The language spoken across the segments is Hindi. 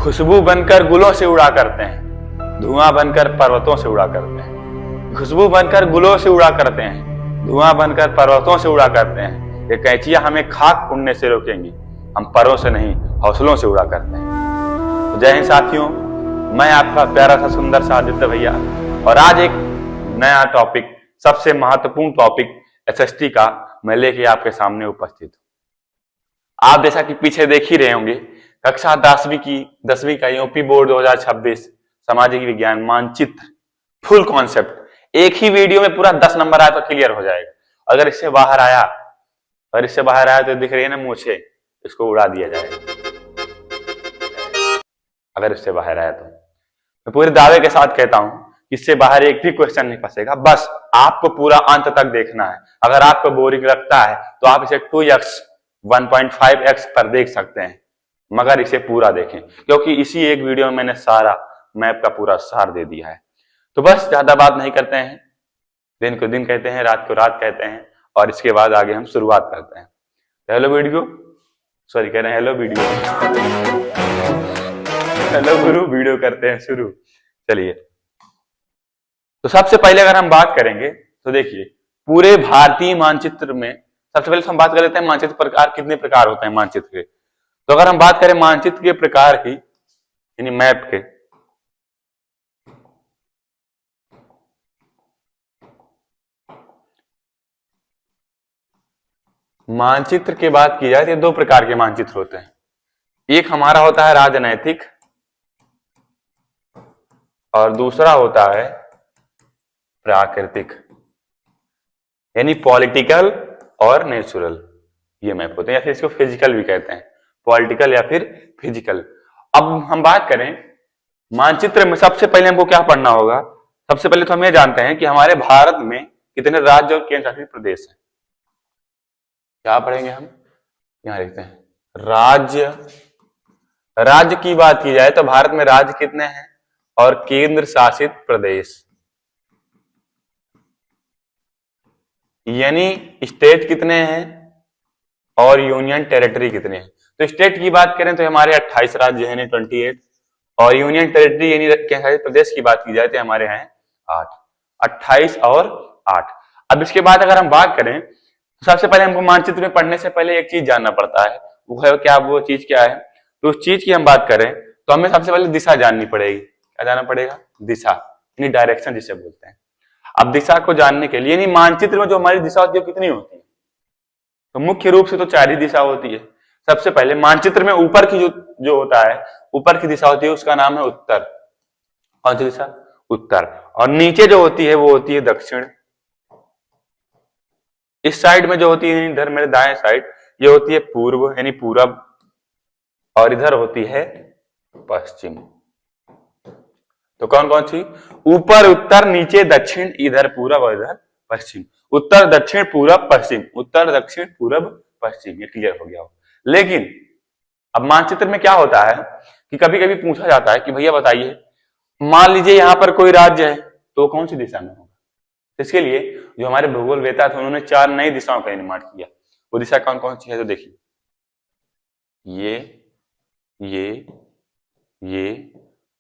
खुशबू बनकर गुलों से उड़ा करते हैं, धुआं बनकर पर्वतों से उड़ा करते हैं। खुशबू बनकर गुलों से उड़ा करते हैं, धुआं बनकर पर्वतों से उड़ा करते हैं। ये कैंचियां हमें खाक उड़ने से रोकेंगी, हम परों से नहीं हौसलों से उड़ा करते हैं। तो जय हिंद साथियों, मैं आपका प्यारा सा सुंदर सा आदित्य भैया, और आज एक नया टॉपिक, सबसे महत्वपूर्ण टॉपिक एसएसटी का मैं लेके आपके सामने उपस्थित हूं। आप जैसा कि पीछे देख ही रहे होंगे, कक्षा 10वीं का यूपी बोर्ड 2026 सामाजिक विज्ञान मानचित्र फुल कॉन्सेप्ट एक ही वीडियो में पूरा 10 नंबर आया तो क्लियर हो जाएगा। अगर इससे बाहर आया तो दिख रही है ना मूछे, इसको उड़ा दिया जाएगा। अगर इससे बाहर आया तो मैं पूरे दावे के साथ कहता हूं कि इससे बाहर एक भी क्वेश्चन नहीं फंसेगा। बस आपको पूरा अंत तक देखना है। अगर आपको बोरिंग लगता है तो आप इसे 2x 1.5x पर देख सकते हैं, मगर इसे पूरा देखें, क्योंकि इसी एक वीडियो में मैंने सारा मैप का पूरा सार दे दिया है। तो बस ज्यादा बात नहीं करते हैं, दिन को दिन कहते हैं, रात को रात कहते हैं, और इसके बाद आगे हम शुरुआत करते हैं। हेलो गुरु वीडियो करते हैं शुरू। चलिए, तो सबसे पहले अगर हम बात करेंगे तो देखिए, पूरे भारतीय मानचित्र में सबसे पहले हम बात कर लेते हैं मानचित्र प्रकार, कितने प्रकार होते हैं मानचित्र के। तो अगर हम बात करें मानचित्र के प्रकार की, यानी मैप के, मानचित्र की बात की जाए तो 2 प्रकार के मानचित्र होते हैं। एक हमारा होता है राजनैतिक, और दूसरा होता है प्राकृतिक, यानी पॉलिटिकल और नेचुरल। ये मैप होते हैं, या फिर इसको फिजिकल भी कहते हैं, पॉलिटिकल या फिर फिजिकल। अब हम बात करें मानचित्र में, सबसे पहले हमको क्या पढ़ना होगा। सबसे पहले तो हम ये जानते हैं कि हमारे भारत में कितने राज्य और केंद्र शासित प्रदेश हैं। क्या पढ़ेंगे हम, यहां लिखते हैं राज्य की बात की जाए तो भारत में राज्य कितने हैं और केंद्र शासित प्रदेश, यानी स्टेट कितने हैं और यूनियन टेरिटरी कितने हैं। तो स्टेट की बात करें तो हमारे 28 राज्य हैं, 28, और यूनियन टेरिटरी यानी केंद्र शासित प्रदेश की बात की जाए तो हमारे हैं 8, 28 और 8। अब इसके बाद अगर हम बात करें तो सबसे पहले हमको मानचित्र में पढ़ने से पहले एक चीज जानना पड़ता है, वो चीज क्या है। तो उस चीज की हम बात करें तो हमें सबसे पहले दिशा जाननी पड़ेगी। क्या जानना पड़ेगा? दिशा, यानी डायरेक्शन जिसे बोलते हैं। अब दिशा को जानने के लिए, यानी मानचित्र में जो हमारी दिशा होती है कितनी होती है, तो मुख्य रूप से तो 4 ही दिशा होती है। सबसे पहले मानचित्र में ऊपर की जो होता है, ऊपर की दिशा होती है, उसका नाम है उत्तर। कौन सी दिशा? उत्तर। और नीचे जो होती है वो होती है दक्षिण। इस साइड में जो होती है, इधर मेरे दाएं साइड, ये होती है पूर्व यानी पूरब, और इधर होती है पश्चिम। तो कौन कौन सी? ऊपर उत्तर, नीचे दक्षिण, इधर पूरब और इधर पश्चिम। उत्तर दक्षिण पूरब पश्चिम, उत्तर दक्षिण पूरब पश्चिम। ये क्लियर हो गया हो। लेकिन अब मानचित्र में क्या होता है कि कभी कभी पूछा जाता है कि भैया बताइए, मान लीजिए यहां पर कोई राज्य है तो कौन सी दिशा में होगा। इसके लिए जो हमारे भूगोल वेता थे उन्होंने 4 नई दिशाओं का निर्माण किया। वो दिशा कौन कौन सी है तो देखिए, ये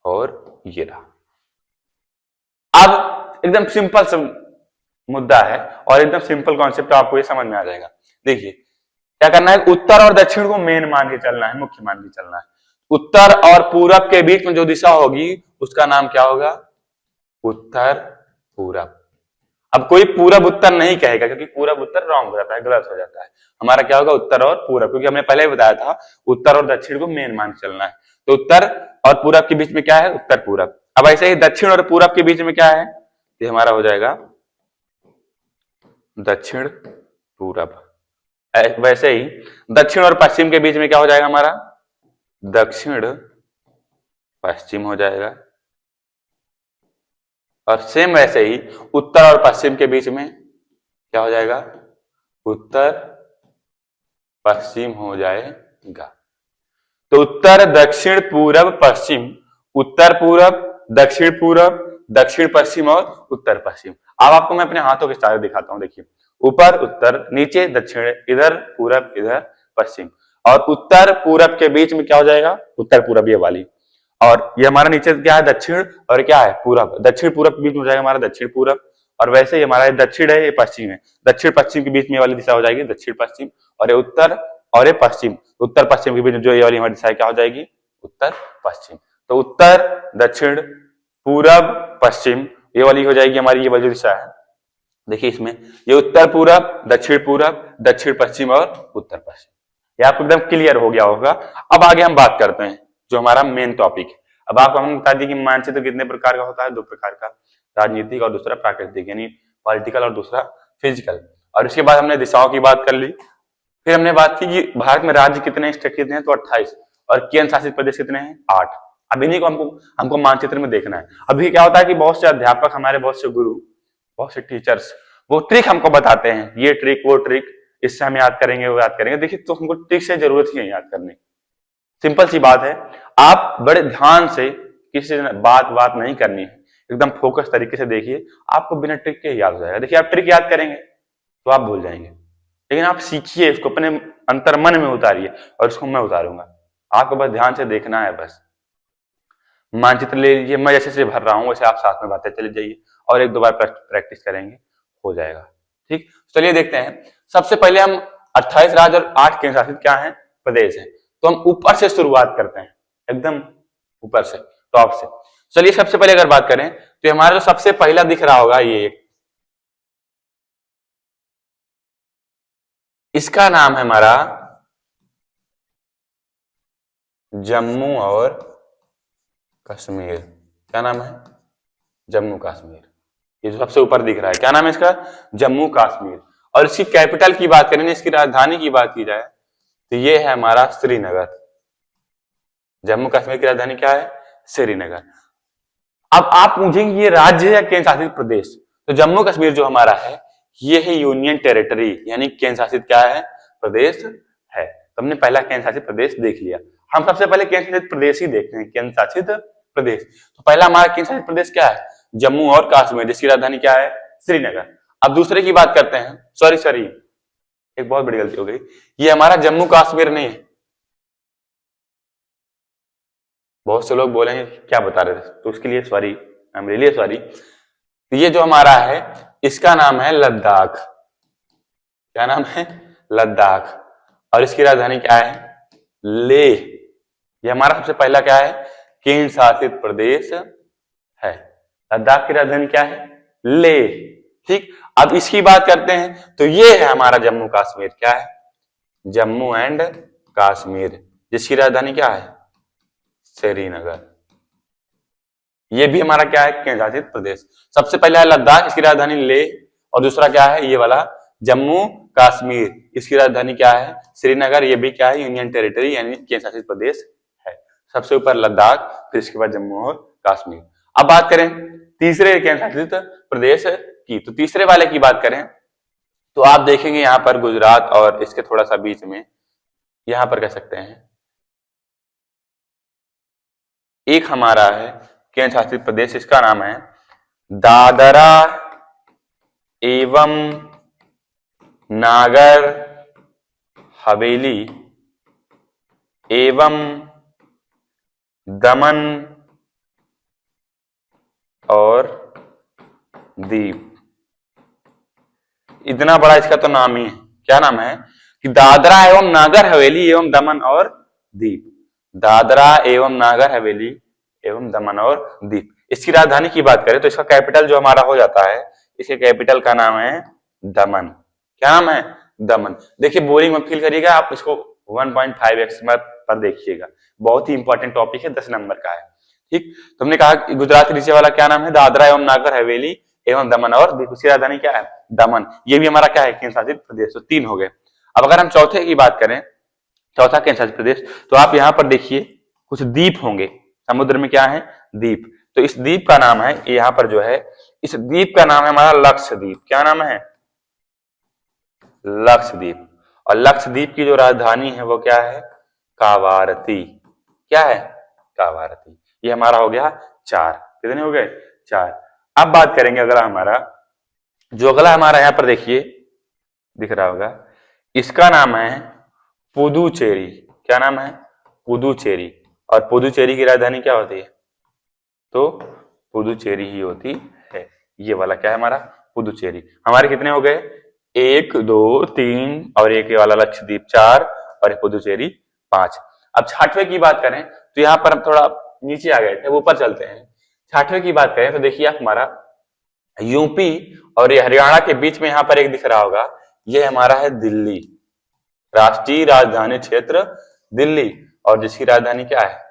और ये रहा। अब एकदम सिंपल सा मुद्दा है और एकदम सिंपल कॉन्सेप्ट, आपको ये समझ में आ जाएगा। देखिए क्या करना है, उत्तर और दक्षिण को मेन मान के चलना है, मुख्य मान के चलना है। उत्तर और पूरब के बीच में जो दिशा होगी उसका नाम क्या होगा? उत्तर पूरब। अब कोई पूरब उत्तर नहीं कहेगा, क्योंकि पूरब उत्तर रॉन्ग हो जाता है, गलत हो जाता है। हमारा क्या होगा? उत्तर और पूरब, क्योंकि हमने पहले ही बताया था उत्तर और दक्षिण को मेन मान के चलना है। तो उत्तर और पूरब के बीच में क्या है? उत्तर पूरब। अब ऐसे ही दक्षिण और पूरब के बीच में क्या है? ये हमारा हो जाएगा दक्षिण पूरब। वैसे ही दक्षिण और पश्चिम के बीच में क्या हो जाएगा हमारा? दक्षिण पश्चिम हो जाएगा। और सेम वैसे ही उत्तर और पश्चिम के बीच में क्या हो जाएगा? उत्तर पश्चिम हो जाएगा। तो उत्तर दक्षिण पूरब पश्चिम, उत्तर पूरब, दक्षिण पूरब, दक्षिण पश्चिम और उत्तर पश्चिम। अब आपको मैं अपने हाथों के इशारे दिखाता हूं। देखिए, ऊपर उत्तर, नीचे दक्षिण, इधर पूरब, इधर पश्चिम, और उत्तर पूरब के बीच में क्या हो जाएगा? उत्तर पूरब ये वाली। और ये हमारा नीचे क्या है, दक्षिण, और क्या है, पूरब। दक्षिण पूरब के बीच में हो जाएगा हमारा दक्षिण पूरब, और वैसे ही हमारा दक्षिण है, ये पश्चिम है। दक्षिण पश्चिम के बीच में वाली दिशा हो जाएगी दक्षिण पश्चिम, और ये उत्तर और ये पश्चिम। उत्तर पश्चिम के बीच में जो ये वाली हमारी दिशा क्या हो जाएगी, उत्तर पश्चिम। तो उत्तर, दक्षिण, पूरब, पश्चिम, ये वाली हो जाएगी हमारी ये वाली दिशा है। देखिए इसमें ये उत्तर पूरब, दक्षिण पश्चिम और उत्तर पश्चिम, ये आपको एकदम क्लियर हो गया होगा। अब आगे हम बात करते हैं जो हमारा मेन टॉपिक है। अब आपको हम बता दिए कि मानचित्र कितने प्रकार का होता है, 2 प्रकार का, राजनीतिक और दूसरा प्राकृतिक, यानी पॉलिटिकल और दूसरा फिजिकल। और इसके बाद हमने दिशाओं की बात कर ली। फिर हमने बात की कि भारत में राज्य कितने, स्टेट कितने हैं, तो 28, और केंद्र शासित प्रदेश कितने हैं, 8। अब इन्हीं को हमको मानचित्र में देखना है। अभी क्या होता है कि बहुत से अध्यापक, हमारे बहुत से गुरु, बहुत से टीचर्स, वो ट्रिक हमको बताते हैं, ये ट्रिक वो ट्रिक, इससे हम याद करेंगे वो याद करेंगे। देखिए तो हमको ट्रिक से जरूरत ही नहीं याद करने, सिंपल सी बात है। आप बड़े ध्यान से किसी से बात नहीं करनी है, एकदम फोकस तरीके से देखिए, आपको बिना ट्रिक के याद हो जाएगा। देखिए आप ट्रिक याद करेंगे तो आप भूल जाएंगे, लेकिन आप सीखिए, इसको अपने अंतर मन में उतारिए, और इसको मैं उतारूंगा। आपको बस ध्यान से देखना है। बस मानचित्र ले लीजिए, मैं जैसे भर रहा हूं वैसे आप साथ में बातें चले जाइए, और 1-2 बार प्रैक्टिस करेंगे, हो जाएगा। ठीक, चलिए देखते हैं। सबसे पहले हम 28 राज्य और 8 केंद्र शासित क्या है, प्रदेश है। तो हम ऊपर से शुरुआत करते हैं, एकदम ऊपर से, टॉप से। चलिए सबसे पहले अगर बात करें तो हमारा जो सबसे पहला दिख रहा होगा, ये इसका नाम है हमारा जम्मू और कश्मीर। क्या नाम है, जम्मू कश्मीर। ये जो सबसे ऊपर दिख रहा है, क्या नाम है इसका, जम्मू कश्मीर। और इसकी कैपिटल की बात करें, इसकी राजधानी की बात की जाए तो ये है हमारा श्रीनगर। जम्मू कश्मीर की राजधानी क्या है, श्रीनगर। अब आप पूछेंगे ये राज्य या केंद्र शासित प्रदेश, तो जम्मू कश्मीर जो हमारा है ये है यूनियन टेरिटरी, यानी केंद्र शासित क्या है, प्रदेश है। तो हमने पहला केंद्र शासित प्रदेश देख लिया। हम सबसे पहले केंद्र शासित प्रदेश ही देखते हैं, केंद्र शासित प्रदेश। तो पहला हमारा केंद्र शासित प्रदेश क्या है, जम्मू और कश्मीर, जिसकी राजधानी क्या है, श्रीनगर। अब दूसरे की बात करते हैं, सॉरी एक बहुत बड़ी गलती हो गई, ये हमारा जम्मू कश्मीर नहीं है। बहुत से लोग बोलेंगे क्या बता रहे थे, तो उसके लिए sorry, I am really sorry. ये जो हमारा है इसका नाम है लद्दाख। क्या नाम है, लद्दाख। और इसकी राजधानी क्या है, लेह। ये हमारा सबसे पहला क्या है, केंद्र शासित प्रदेश है। लद्दाख की राजधानी क्या है, लेह। ठीक, अब इसकी बात करते हैं तो ये है हमारा जम्मू कश्मीर। क्या है, जम्मू एंड कश्मीर, जिसकी राजधानी क्या है, श्रीनगर। ये भी हमारा क्या है, केंद्र शासित प्रदेश। सबसे पहला है लद्दाख, इसकी राजधानी लेह, और दूसरा क्या है, ये वाला जम्मू कश्मीर, इसकी राजधानी क्या है, श्रीनगर। ये भी क्या है, यूनियन टेरिटरी यानी केंद्र शासित प्रदेश है। सबसे ऊपर लद्दाख, फिर इसके बाद जम्मू और कश्मीर। अब बात करें तीसरे केंद्र शासित प्रदेश की, तो तीसरे वाले की बात करें तो आप देखेंगे यहाँ पर गुजरात और इसके थोड़ा सा बीच में, यहां पर कह सकते हैं एक हमारा है केंद्र शासित प्रदेश, इसका नाम है दादरा एवं नागर हवेली एवं दमन और दीव। इतना बड़ा इसका तो नाम ही है। क्या नाम है कि दादरा एवं नागर हवेली एवं दमन और दीव। दादरा एवं नागर हवेली एवं दमन और दीव। इसकी राजधानी की बात करें तो इसका कैपिटल जो हमारा हो जाता है, इसके कैपिटल का नाम है दमन। क्या नाम है, दमन। देखिए बोरिंग मत फील करिएगा, आप इसको 1.5x पर देखिएगा, बहुत ही इंपॉर्टेंट टॉपिक है, 10 नंबर का है। ठीक, तो हमने कहा कि गुजरात के नीचे वाला क्या नाम है, दादरा एवं नागर हवेली एवं दमन और दीव। उसकी राजधानी क्या है, दमन। ये भी हमारा क्या है, केंद्र शासित प्रदेश। तो 3 हो गए। अब अगर हम चौथे की बात करें, चौथा केंद्र शासित प्रदेश, तो आप यहाँ पर देखिए कुछ द्वीप होंगे, समुद्र में क्या है, द्वीप। तो इस द्वीप का नाम है, यहाँ पर जो है इस द्वीप का नाम है हमारा लक्षद्वीप। क्या नाम है, लक्षद्वीप। और लक्षद्वीप की जो राजधानी है वो क्या है, कावारती। क्या है, कावारती। ये हमारा हो गया 4। कितने हो गए, 4। अब बात करेंगे अगला हमारा, जो अगला हमारा यहाँ पर देखिए दिख रहा होगा, इसका नाम है पुदुचेरी। क्या नाम है, पुदुचेरी। और पुदुचेरी की राजधानी क्या होती है? तो पुदुचेरी ही होती है। ये वाला क्या है हमारा? पुदुचेरी। हमारे कितने हो गए? 1 2 3 और एक ये वाला लक्षद्वीप 4 और एक पुदुचेरी 5। अब छठवें की बात करें तो यहाँ पर हम थोड़ा नीचे आ गए थे, ऊपर चलते हैं। छठवें की बात करें तो देखिए आप हमारा यूपी और ये हरियाणा के बीच में यहाँ पर एक दिख रहा होगा, ये हमारा है दिल्ली, राष्ट्रीय राजधानी क्षेत्र दिल्ली, और जिसकी राजधानी क्या है?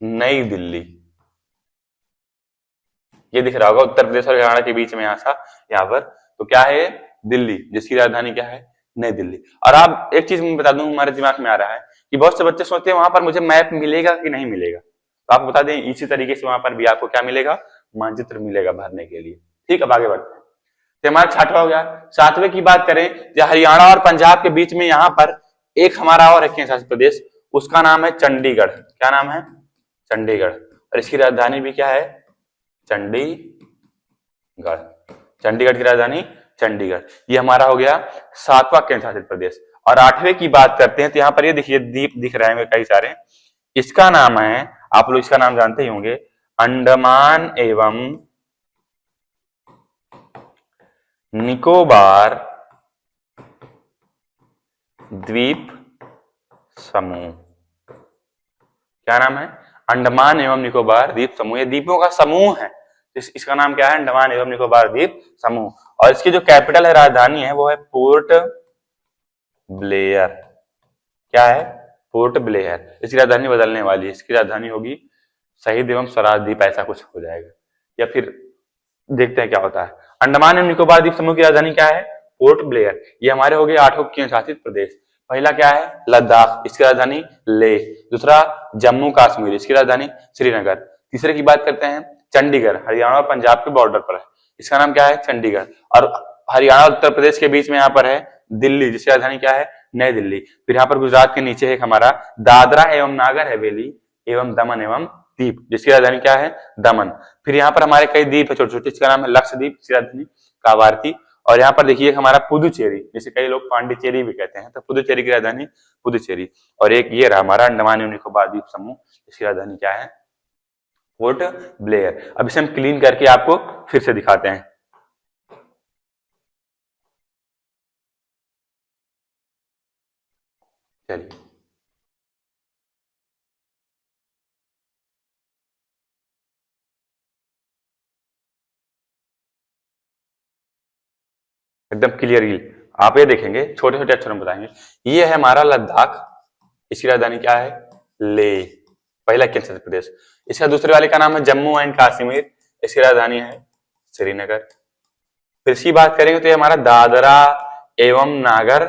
नई दिल्ली। ये दिख रहा होगा उत्तर प्रदेश और हरियाणा के बीच में यहाँ पर तो क्या है? दिल्ली, जिसकी राजधानी क्या है? नई दिल्ली। और आप एक चीज मैं बता दूं, हमारे दिमाग में आ रहा है कि बहुत से बच्चे सोचते हैं वहां पर मुझे मैप मिलेगा कि नहीं मिलेगा, तो आपको बता दें इसी तरीके से वहां पर भी आपको क्या मिलेगा? मानचित्र मिलेगा भरने के लिए। ठीक, अब आगे बढ़ते हैं। तो हमारा छठवां हो गया। सातवें की बात करें जो हरियाणा और पंजाब के बीच में यहाँ पर एक हमारा और है केंद्र शासित प्रदेश, उसका नाम है चंडीगढ़। क्या नाम है? चंडीगढ़। और इसकी राजधानी भी क्या है? चंडीगढ़। चंडीगढ़ की राजधानी चंडीगढ़। ये हमारा हो गया सातवां केंद्र शासित प्रदेश। और आठवें की बात करते हैं तो यहाँ पर ये देखिए द्वीप दिख रहे हैं कई सारे, इसका नाम है, आप लोग इसका नाम जानते ही होंगे, अंडमान एवं निकोबार द्वीप समूह। क्या नाम है? अंडमान एवं निकोबार द्वीप समूह। ये द्वीपों का समूह है, इसका नाम क्या है? अंडमान एवं निकोबार द्वीप समूह। और इसकी जो कैपिटल है, राजधानी है, वो है पोर्ट ब्लेयर। क्या है? Port Blair. इसकी राजधानी बदलने वाली है, इसकी राजधानी होगी शहीद एवं स्वराज द्वीप, ऐसा कुछ हो जाएगा, या फिर देखते हैं क्या होता है। अंडमान एवं निकोबार द्वीप समूह की राजधानी क्या है? Port Blair. ये हमारे हो गए 8 केंद्र शासित प्रदेश। पहला क्या है? लद्दाख, इसकी राजधानी लेह। दूसरा जम्मू कश्मीर, इसकी राजधानी श्रीनगर। तीसरे की बात करते हैं चंडीगढ़, हरियाणा और पंजाब के बॉर्डर पर है, इसका नाम क्या है? चंडीगढ़। और हरियाणा और उत्तर प्रदेश के बीच में यहाँ पर है दिल्ली, जिसकी राजधानी क्या है? नई दिल्ली। फिर यहाँ पर गुजरात के नीचे एक हमारा दादरा एवं नागर हवेली एवं दमन एवं द्वीप, जिसकी राजधानी क्या है? दमन। फिर यहाँ पर हमारे कई द्वीप है छोटे छोटे, इसका नाम है लक्षद्वीप, इसकी राजधानी कावारती। और यहाँ पर देखिए हमारा पुदुचेरी, जिसे कई लोग पांडिचेरी भी कहते हैं, तो पुदुचेरी की राजधानी पुदुचेरी। और एक ये रहा हमारा अंडमान एवं निकोबार द्वीप समूह, इसकी राजधानी क्या है? Port Blair. अब इसे हम क्लीन करके आपको फिर से दिखाते हैं। चलिए, एकदम क्लियरली आप ये देखेंगे, छोटे छोटे अक्षरों में बताएंगे। ये है हमारा लद्दाख, इसकी राजधानी क्या है? लेह, पहला केंद्र शासित प्रदेश। इसका दूसरे वाले का नाम है जम्मू एंड कश्मीर, इसकी राजधानी है श्रीनगर। फिर इसकी बात करेंगे तो ये हमारा दादरा एवं नागर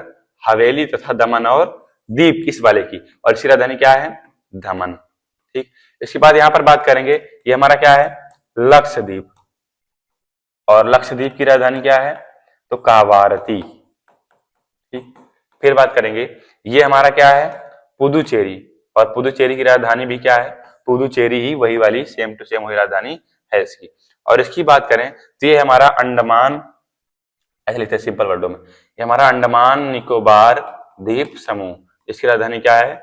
हवेली तथा दमन और द्वीप, इस वाले की, और इसकी राजधानी क्या है? दमन। ठीक, इसके बाद यहां पर बात करेंगे, ये हमारा क्या है? लक्षद्वीप, और लक्षद्वीप की राजधानी क्या है? तो कावारती। ठीक, फिर बात करेंगे, ये हमारा क्या है? पुदुचेरी, और पुदुचेरी की राजधानी भी क्या है? पुदुचेरी ही, वही वाली सेम टू सेम वही राजधानी है इसकी। और इसकी बात करें तो ये हमारा अंडमान, ऐसे लिखते हैं सिंपल वर्डों में, ये हमारा अंडमान निकोबार द्वीप समूह, इसकी राजधानी क्या है?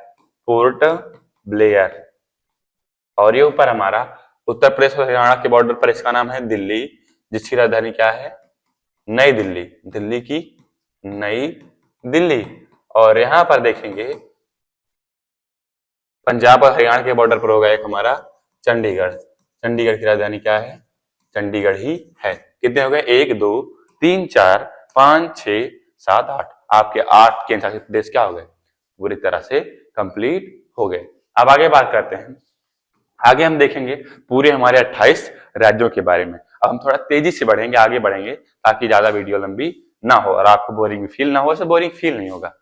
Port Blair. और ये ऊपर हमारा उत्तर प्रदेश और हरियाणा के बॉर्डर पर, इसका नाम है दिल्ली, जिसकी राजधानी क्या है? नई दिल्ली, दिल्ली की नई दिल्ली। और यहां पर देखेंगे पंजाब और हरियाणा के बॉर्डर पर होगा एक हमारा चंडीगढ़, चंडीगढ़ की राजधानी क्या है? चंडीगढ़ ही है। कितने हो गए? 1 2 3 4 5 6 7 8, आपके 8 केंद्र शासित प्रदेश क्या हो गए? पूरी तरह से कंप्लीट हो गए। अब आगे बात करते हैं, आगे हम देखेंगे पूरे हमारे 28 राज्यों के बारे में। अब हम थोड़ा तेजी से बढ़ेंगे, आगे बढ़ेंगे, ताकि ज्यादा वीडियो लंबी ना हो और आपको बोरिंग फील ना हो। ऐसे बोरिंग फील नहीं होगा।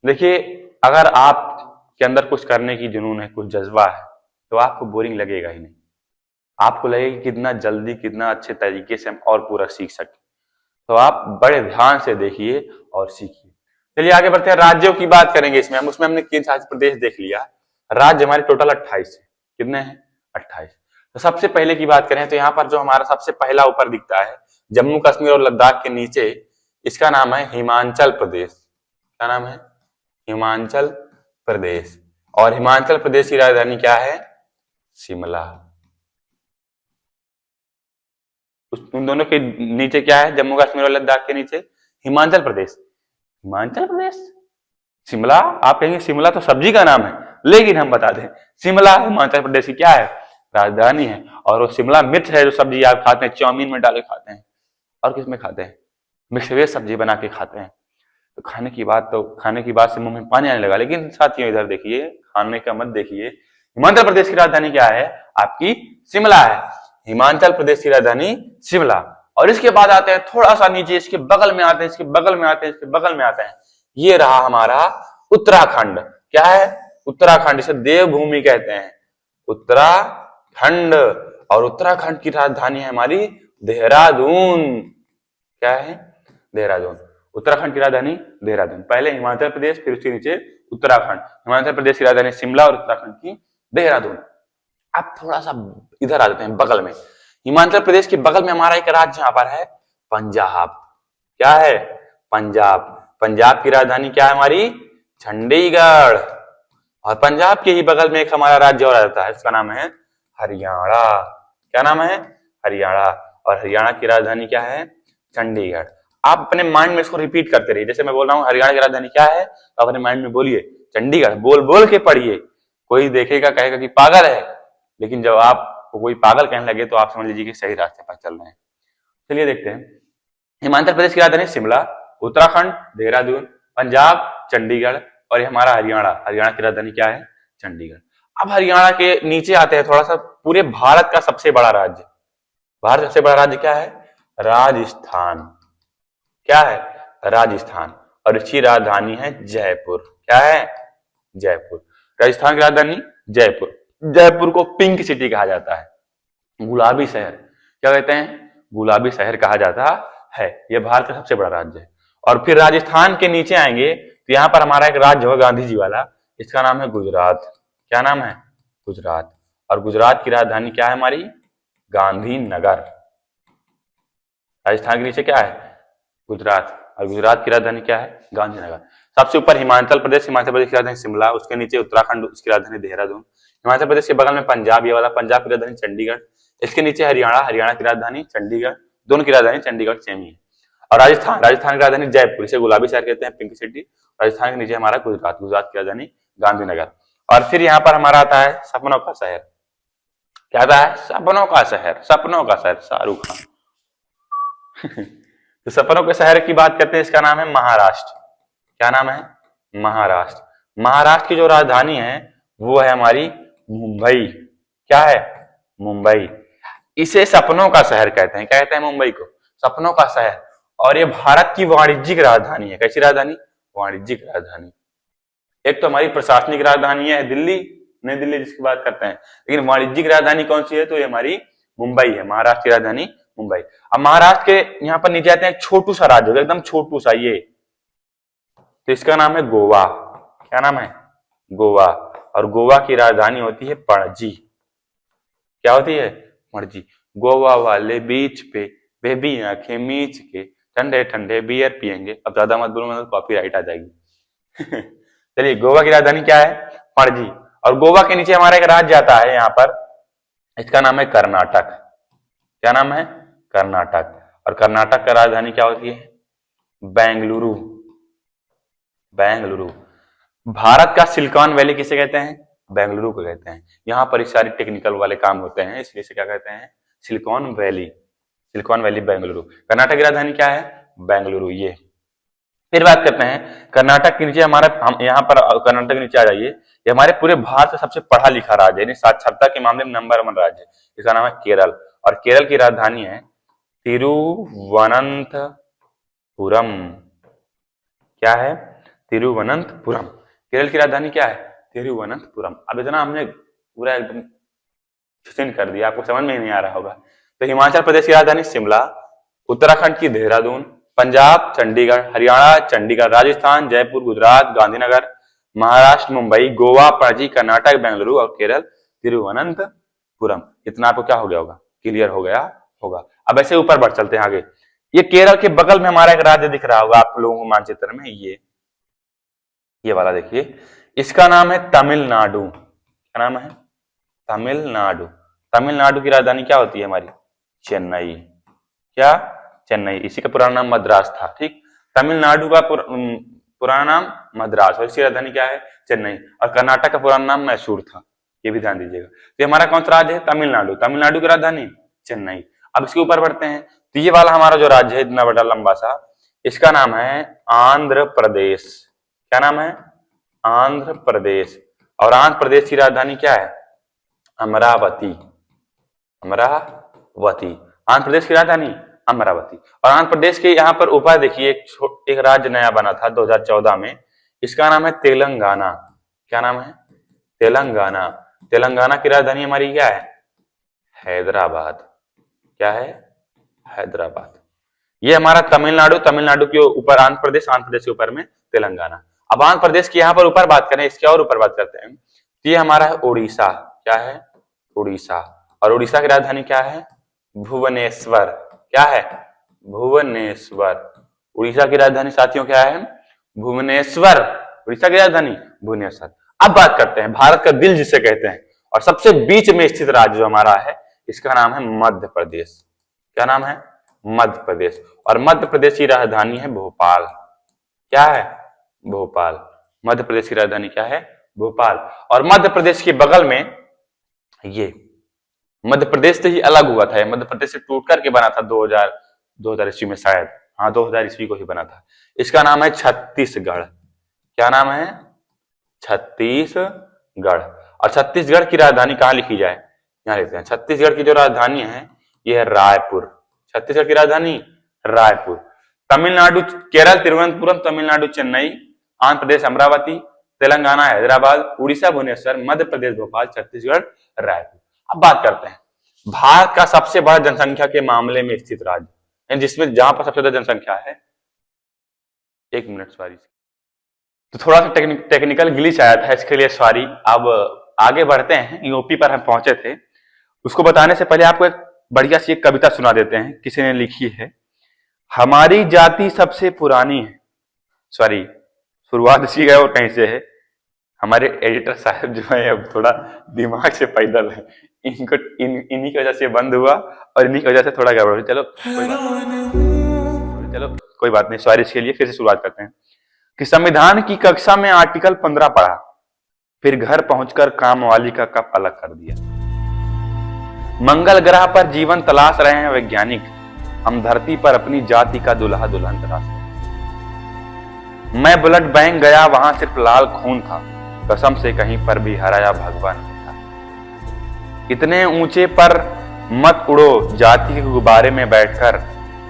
देखिए, अगर आप के अंदर कुछ करने की जुनून है, कुछ जज्बा है, तो आपको बोरिंग लगेगा ही नहीं। आपको लगेगा कितना जल्दी, कितना अच्छे तरीके से हम और पूरा सीख सके। तो आप बड़े ध्यान से देखिए और सीखिए। चलिए आगे बढ़ते हैं, राज्यों की बात करेंगे इसमें हम। उसमें हमने केंद्र शासित प्रदेश देख लिया, राज्य हमारे टोटल 28 है। कितने हैं? 28। तो सबसे पहले की बात करें तो यहाँ पर जो हमारा सबसे पहला ऊपर दिखता है जम्मू कश्मीर और लद्दाख के नीचे, इसका नाम है हिमाचल प्रदेश। क्या नाम है? हिमाचल प्रदेश। और हिमाचल प्रदेश की राजधानी क्या है? शिमला। उन दोनों के नीचे क्या है? जम्मू कश्मीर और लद्दाख के नीचे हिमाचल प्रदेश। हिमाचल प्रदेश, शिमला। आप कहेंगे शिमला तो सब्जी का नाम है, लेकिन हम बता दें शिमला हिमाचल प्रदेश की क्या है? राजधानी है। और वो शिमला मिर्च है जो सब्जी आप खाते हैं, चाउमीन में डाल के खाते हैं, और किस में खाते हैं? मिक्स वेज सब्जी बना के खाते हैं। तो खाने की बात से मुंह में पानी आने लगा। लेकिन साथियों इधर देखिए, खाने का मत देखिए। हिमाचल प्रदेश की राजधानी क्या है? आपकी शिमला है। हिमाचल प्रदेश की राजधानी शिमला। और इसके बाद आते हैं थोड़ा सा नीचे, इसके बगल में आते हैं, इसके बगल में आते हैं, इसके बगल में आते हैं। ये रहा हमारा उत्तराखंड। क्या है? उत्तराखंड। इसे देवभूमि कहते हैं, उत्तराखंड। और उत्तराखंड की राजधानी है हमारी देहरादून। क्या है? देहरादून। उत्तराखंड की राजधानी देहरादून। पहले हिमाचल प्रदेश, फिर उसके नीचे उत्तराखंड। हिमाचल प्रदेश की राजधानी शिमला और उत्तराखंड की देहरादून। अब थोड़ा सा इधर आ जाते हैं बगल में। हिमाचल प्रदेश के बगल में हमारा एक राज्य यहाँ पर है पंजाब। क्या है? पंजाब। पंजाब की राजधानी क्या है हमारी? चंडीगढ़। और पंजाब के ही बगल में एक हमारा राज्य और आता है, इसका नाम है हरियाणा। क्या नाम है? हरियाणा। और हरियाणा की राजधानी क्या है? चंडीगढ़। आप अपने माइंड में इसको रिपीट करते रहिए। जैसे मैं बोल रहा हूँ हरियाणा की राजधानी क्या है, तो अपने माइंड में बोलिए चंडीगढ़। बोल बोल के पढ़िए। कोई देखेगा कहेगा कि पागल है, लेकिन जब आपको कोई पागल कहने लगे तो आप समझ लीजिए कि सही रास्ते पर चल रहे हैं। चलिए देखते हैं। हिमाचल प्रदेश की राजधानी शिमला, उत्तराखंड देहरादून, पंजाब चंडीगढ़, और ये हमारा हरियाणा। हरियाणा की राजधानी क्या है? चंडीगढ़। अब हरियाणा के नीचे आते हैं थोड़ा सा, पूरे भारत का सबसे बड़ा राज्य। भारत का सबसे बड़ा राज्य क्या है? राजस्थान। क्या है? राजस्थान। और इसकी राजधानी है जयपुर। क्या है? जयपुर। राजस्थान की राजधानी जयपुर। जयपुर को पिंक सिटी कहा जाता है, गुलाबी शहर। क्या कहते हैं? गुलाबी शहर कहा जाता है। यह भारत का सबसे बड़ा राज्य है। और फिर राजस्थान के नीचे आएंगे तो यहाँ पर हमारा एक राज्य होगा गांधी जी वाला, इसका नाम है गुजरात। क्या नाम है? गुजरात। और गुजरात की राजधानी क्या है हमारी? गांधीनगर। राजस्थान के नीचे क्या है? गुजरात। और गुजरात की राजधानी क्या है? गांधीनगर। सबसे ऊपर हिमाचल प्रदेश। हिमाचल प्रदेश की राजधानी शिमला, उसके नीचे उत्तराखंड, उसकी राजधानी देहरादून। हिमाचल प्रदेश के बगल में पंजाब, ये वाला पंजाब की राजधानी चंडीगढ़। इसके नीचे हरियाणा, हरियाणा की राजधानी चंडीगढ़। दोनों की राजधानी चंडीगढ़ सेम ही है। और राजस्थान, राजस्थान की राजधानी जयपुर, इसे गुलाबी शहर कहते हैं, पिंक सिटी। राजस्थान के नीचे हमारा गुजरात, गुजरात की राजधानी गांधीनगर। और फिर यहाँ पर हमारा आता है सपनों का शहर। क्या आता है? सपनों का शहर। सपनों का शहर, शाहरुख खान। तो सपनों के शहर की बात करते हैं, इसका नाम है महाराष्ट्र। क्या नाम है? महाराष्ट्र। महाराष्ट्र की जो राजधानी है वो है हमारी मुंबई। क्या है? मुंबई। इसे सपनों का शहर कहते हैं। क्या कहते हैं मुंबई को? सपनों का शहर। और ये भारत की वाणिज्यिक राजधानी है। कैसी राजधानी? वाणिज्यिक राजधानी। एक तो हमारी प्रशासनिक राजधानी है दिल्ली, नई दिल्ली जिसकी बात करते हैं, लेकिन वाणिज्यिक राजधानी कौन सी है? तो ये हमारी मुंबई है। महाराष्ट्र की राजधानी मुंबई। अब महाराष्ट्र के यहाँ पर नीचे आते हैं एक छोटू सा राज्य, एकदम छोटू सा, ये तो इसका नाम है गोवा। क्या नाम है? गोवा। और गोवा की राजधानी होती है पणजी। क्या होती है? पणजी। गोवा वाले बीच पे बेबी आंखें मीच के ठंडे ठंडे बियर पियेंगे। अब ज्यादा मत बोलो, मतलब कॉपीराइट आ जाएगी। चलिए, गोवा की राजधानी क्या है? पणजी। और गोवा के नीचे हमारा एक राज्य आता है यहाँ पर, इसका नाम है कर्नाटक। क्या नाम है? कर्नाटक। और कर्नाटक का राजधानी क्या होती है? बेंगलुरु। बेंगलुरु। भारत का सिलिकॉन वैली किसे कहते हैं? बेंगलुरु को कहते हैं। यहाँ पर सारी टेक्निकल वाले काम होते हैं, इसलिए इसे क्या कहते हैं? Silicon valley. Silicon valley Bengaluru. Karnataka की राजधानी क्या है? बेंगलुरु। ये फिर बात करते हैं कर्नाटक के नीचे हमारा, हम यहाँ पर कर्नाटक के नीचे आ जाइए, ये हमारे पूरे भारत का सबसे पढ़ा लिखा राज्य है, साक्षरता के मामले में नंबर 1 राज्य है। इसका नाम है केरल। और केरल की राजधानी है तिरुवनंतपुरम। क्या है? तिरुवनंतपुरम। केरल की राजधानी क्या है? तिरुवनंतपुरम। अब इतना हमने पूरा एकदम कर दिया, आपको समझ में ही नहीं आ रहा होगा। तो हिमाचल प्रदेश की राजधानी शिमला, उत्तराखंड की देहरादून, पंजाब चंडीगढ़, हरियाणा चंडीगढ़, राजस्थान जयपुर, गुजरात गांधीनगर, महाराष्ट्र मुंबई, गोवा पणजी, कर्नाटक बेंगलुरु और केरल तिरुवनंतपुरम। इतना आपको क्या हो गया होगा? क्लियर हो गया होगा। अब ऐसे ऊपर बढ़ चलते हैं आगे। ये केरल के बगल में हमारा एक राज्य दिख रहा होगा आप लोगों को मानचित्र में, ये वाला देखिए, इसका नाम है तमिलनाडु। क्या नाम है? तमिलनाडु। तमिलनाडु की राजधानी क्या होती है हमारी? चेन्नई। क्या? चेन्नई। इसी का पुराना नाम मद्रास था। ठीक, तमिलनाडु का पुराना नाम मद्रास और इसकी राजधानी क्या है? चेन्नई। और कर्नाटक का पुराना नाम मैसूर था, ये भी ध्यान दीजिएगा। तो हमारा कौन सा राज्य है? तमिलनाडु। तमिलनाडु की राजधानी चेन्नई। अब इसके ऊपर बढ़ते हैं, तो ये वाला हमारा जो राज्य है इतना बड़ा लंबा सा, इसका नाम है आंध्र प्रदेश। क्या नाम है? आंध्र प्रदेश। और आंध्र प्रदेश की राजधानी क्या है? अमरावती। अमरावती। आंध्र प्रदेश की राजधानी अमरावती। और आंध्र प्रदेश के यहाँ पर ऊपर देखिए एक राज्य नया बना था 2014 में, इसका नाम है तेलंगाना। क्या नाम है? तेलंगाना। तेलंगाना की राजधानी हमारी क्या है? हैदराबाद। क्या है? हैदराबाद। ये हमारा तमिलनाडु। तमिलनाडु के ऊपर आंध्र प्रदेश, आंध्र प्रदेश के ऊपर में तेलंगाना। अब आंध्र प्रदेश की यहाँ पर ऊपर बात करें, इसके और ऊपर बात करते हैं, तो ये हमारा है उड़ीसा। क्या है? उड़ीसा। और उड़ीसा की राजधानी क्या है? भुवनेश्वर। क्या है? भुवनेश्वर। उड़ीसा की राजधानी साथियों क्या है? भुवनेश्वर। उड़ीसा की राजधानी भुवनेश्वर। अब बात करते हैं भारत का दिल जिसे कहते हैं और सबसे बीच में स्थित राज्य जो हमारा है, इसका नाम है मध्य प्रदेश। क्या नाम है? मध्य प्रदेश। और मध्य प्रदेश की राजधानी है भोपाल। क्या है? भोपाल। मध्य प्रदेश की राजधानी क्या है? भोपाल। और मध्य प्रदेश के बगल में ये मध्य प्रदेश से ही अलग हुआ था, मध्य प्रदेश से टूट करके बना था 2000 ईस्वी में शायद, हाँ 2000 ईस्वी को ही बना था। इसका नाम है छत्तीसगढ़। क्या नाम है? छत्तीसगढ़। और छत्तीसगढ़ की राजधानी कहाँ लिखी जाए? यहाँ लिखते हैं। छत्तीसगढ़ की जो राजधानी है ये है रायपुर। छत्तीसगढ़ की राजधानी रायपुर। तमिलनाडु केरल तिरुवनंतपुरम, तमिलनाडु चेन्नई, आंध्र प्रदेश अमरावती, तेलंगाना हैदराबाद, उड़ीसा भुवनेश्वर, मध्य प्रदेश भोपाल, छत्तीसगढ़ रायपुर। अब बात करते हैं भारत का सबसे बड़ा जनसंख्या के मामले में स्थित राज्य, जिसमें जहां पर सबसे ज्यादा जनसंख्या है। एक मिनट सॉरी, तो थोड़ा सा टेक्निकल ग्लिच आया था, इसके लिए सॉरी। अब आगे बढ़ते हैं, यूपी पर हम पहुंचे थे। उसको बताने से पहले आपको एक बढ़िया सी एक कविता सुना देते हैं, किसी ने लिखी है। हमारी जाति सबसे पुरानी है, सॉरी शुरुआत इसी है और कहीं से है। हमारे एडिटर साहब जो है अब थोड़ा दिमाग से पैदल है, इनको इन्हीं की वजह से बंद हुआ और इन्हीं की वजह से थोड़ा गड़बड़। चलो कोई बात नहीं, सॉरी इसके लिए। फिर से शुरुआत करते हैं कि संविधान की कक्षा में आर्टिकल 15 पढ़ा, फिर घर पहुंचकर कामवाली का कप अलग कर दिया। मंगल ग्रह पर जीवन तलाश रहे हैं वैज्ञानिक, हम धरती पर अपनी जाति का दुल्हा दुल्हन तलाश रहे हैं। मैं ब्लड बैंक गया, वहां सिर्फ लाल खून था, कसम से कहीं पर भी हराया भगवान था। इतने ऊंचे पर मत उड़ो, जाति के गुब्बारे में बैठकर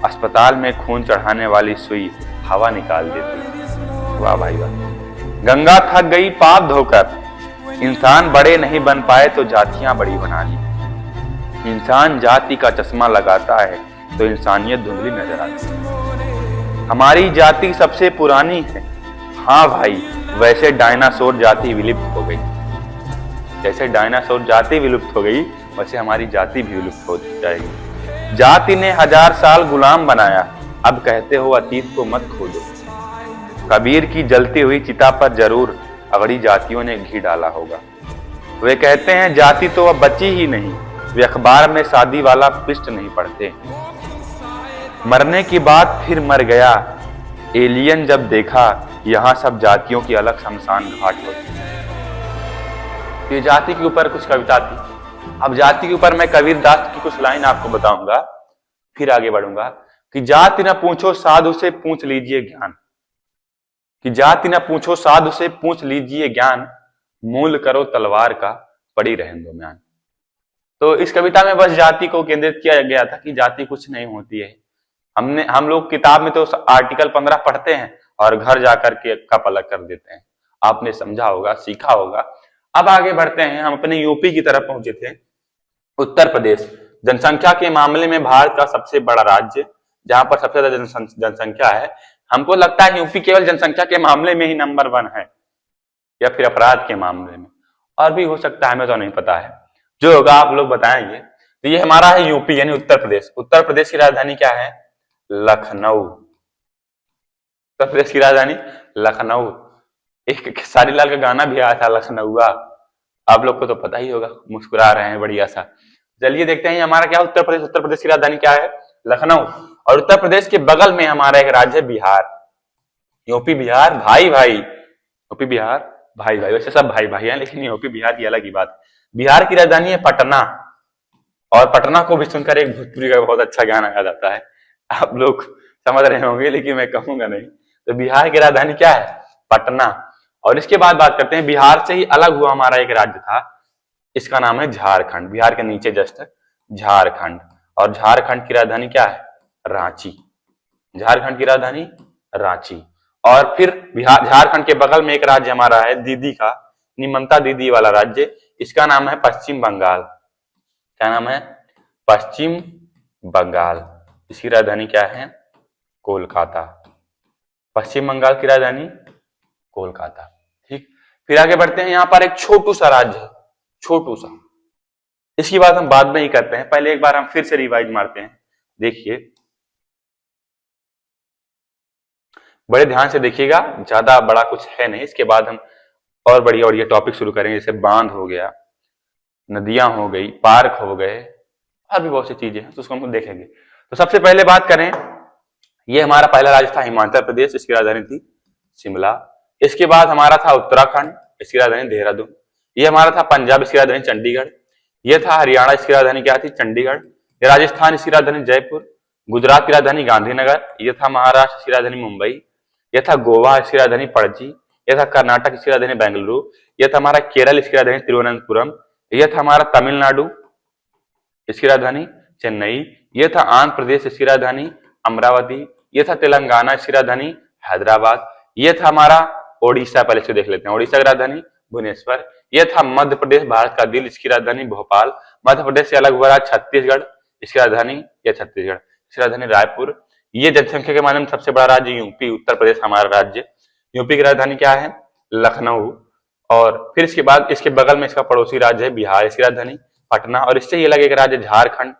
अस्पताल में खून चढ़ाने वाली सुई हवा निकाल देती। वाह भाई वाह। गंगा थक गई पाप धोकर, इंसान बड़े नहीं बन पाए तो जातियां बड़ी बना ली। इंसान जाति का चश्मा लगाता है तो इंसानियत धुंधली नजर आती है। हमारी जाति सबसे पुरानी है, हाँ भाई, वैसे डायनासोर जाति विलुप्त हो गई। जैसे डायनासोर जाति विलुप्त हो गई, वैसे हमारी जाति भी विलुप्त हो जाएगी। जाति ने 1000 साल गुलाम बनाया, अब कहते हो अतीत को मत खोदो। कबीर की जलती हुई चिता पर जरूर अगड़ी जातियों ने घी डाला होगा। वे कहते हैं जाति तो अब बची ही नहीं, वे अखबार में शादी वाला पृष्ठ नहीं पढ़ते। मरने की बात फिर मर गया, एलियन जब देखा यहाँ सब जातियों की अलग शमशान घाट होती है। ये जाति के ऊपर कुछ कविता थी। अब जाति के ऊपर मैं कबीर दास की कुछ लाइन आपको बताऊंगा, फिर आगे बढ़ूंगा। कि जाति न पूछो साधु से पूछ लीजिए ज्ञान, कि जाति न पूछो साधु से पूछ लीजिए ज्ञान, मूल करो तलवार का पड़ी रहने दो म्यान। तो इस कविता में बस जाति को केंद्रित किया गया था कि जाति कुछ नहीं होती है। हम लोग किताब में तो आर्टिकल 15 पढ़ते हैं और घर जाकर के कप अलग कर देते हैं। आपने समझा होगा, सीखा होगा। अब आगे बढ़ते हैं, हम अपने यूपी की तरफ पहुंचे थे। उत्तर प्रदेश जनसंख्या के मामले में भारत का सबसे बड़ा राज्य, जहां पर सबसे ज्यादा जनसंख्या है। हमको लगता है यूपी केवल जनसंख्या के मामले में ही नंबर 1 है, या फिर अपराध के मामले में, और भी हो सकता है, हमें तो नहीं पता है। जो होगा आप लोग बताएंगे। तो ये हमारा है यूपी यानी उत्तर प्रदेश। उत्तर प्रदेश की राजधानी क्या है? लखनऊ। उत्तर प्रदेश की राजधानी लखनऊ। एक खेसारी लाल का गाना भी आया था लखनऊआ, आप लोग को तो पता ही होगा, मुस्कुरा रहे हैं बढ़िया सा। चलिए देखते हैं हमारा क्या उत्तर प्रदेश, उत्तर प्रदेश की राजधानी क्या है? लखनऊ। और उत्तर प्रदेश के बगल में हमारा एक राज्य है बिहार। यूपी बिहार भाई भाई, यूपी बिहार भाई भाई, वैसे सब भाई भाई हैं लेकिन यूपी बिहार की अलग ही बात। बिहार की राजधानी है पटना, और पटना को भी सुनकर एक भोजपुरी का बहुत अच्छा गाना याद आता है, आप लोग समझ रहे होंगे लेकिन मैं कहूंगा नहीं। तो बिहार की राजधानी क्या है? पटना। और इसके बाद बात करते हैं, बिहार से ही अलग हुआ हमारा एक राज्य था, इसका नाम है झारखंड। बिहार के नीचे जस्ट झारखंड, और झारखंड की राजधानी क्या है? रांची। झारखंड की राजधानी रांची। और फिर बिहार झारखंड के बगल में एक राज्य हमारा है दीदी का, ममता दीदी वाला राज्य, इसका नाम है पश्चिम बंगाल। क्या नाम है? पश्चिम बंगाल। इसकी राजधानी क्या है? कोलकाता। पश्चिम बंगाल की राजधानी कोलकाता। ठीक, फिर आगे बढ़ते हैं, यहां पर एक छोटू सा राज्य है, छोटू सा, इसकी बात हम बाद में ही करते हैं, पहले एक बार हम फिर से रिवाइज मारते हैं। देखिए बड़े ध्यान से देखिएगा, ज्यादा बड़ा कुछ है नहीं, इसके बाद हम और बढ़िया बढ़िया टॉपिक शुरू करेंगे, जैसे बांध हो गया, नदियां हो गई, पार्क हो गए, और भी बहुत सी चीजें हैं तो उसको हम देखेंगे। तो सबसे पहले बात करें, ये हमारा पहला राज्य था हिमाचल प्रदेश, इसकी राजधानी थी शिमला। इसके बाद हमारा था उत्तराखंड, इसकी राजधानी देहरादून। ये हमारा था पंजाब, इसकी राजधानी चंडीगढ़। ये था हरियाणा, इसकी राजधानी क्या थी? चंडीगढ़। ये राजस्थान, इसकी राजधानी जयपुर। गुजरात की राजधानी गांधीनगर। ये था महाराष्ट्र, इसकी राजधानी मुंबई। यह था गोवा, इसकी राजधानी पणजी। यह था कर्नाटक, इसकी राजधानी बेंगलुरु। यह था हमारा केरल, इसकी राजधानी तिरुवनंतपुरम। यह था हमारा तमिलनाडु, इसकी राजधानी चेन्नई। यह था आंध्र प्रदेश, इसकी राजधानी अमरावती। यह था तेलंगाना, इसकी राजधानी हैदराबाद। यह था हमारा ओडिशा, पहले से देख लेते हैं, ओडिशा की राजधानी भुवनेश्वर। यह था मध्य प्रदेश, भारत का दिल, इसकी राजधानी भोपाल। मध्य प्रदेश से अलग हुआ रहा छत्तीसगढ़, इसकी राजधानी यह छत्तीसगढ़, इसकी राजधानी रायपुर। ये जनसंख्या के मामले में सबसे बड़ा राज्य यूपी, उत्तर प्रदेश हमारा राज्य। यूपी की राजधानी क्या है? लखनऊ। और फिर इसके बाद इसके बगल में इसका पड़ोसी राज्य है बिहार, इसकी राजधानी पटना। और इससे ही अलग एक राज्य झारखंड,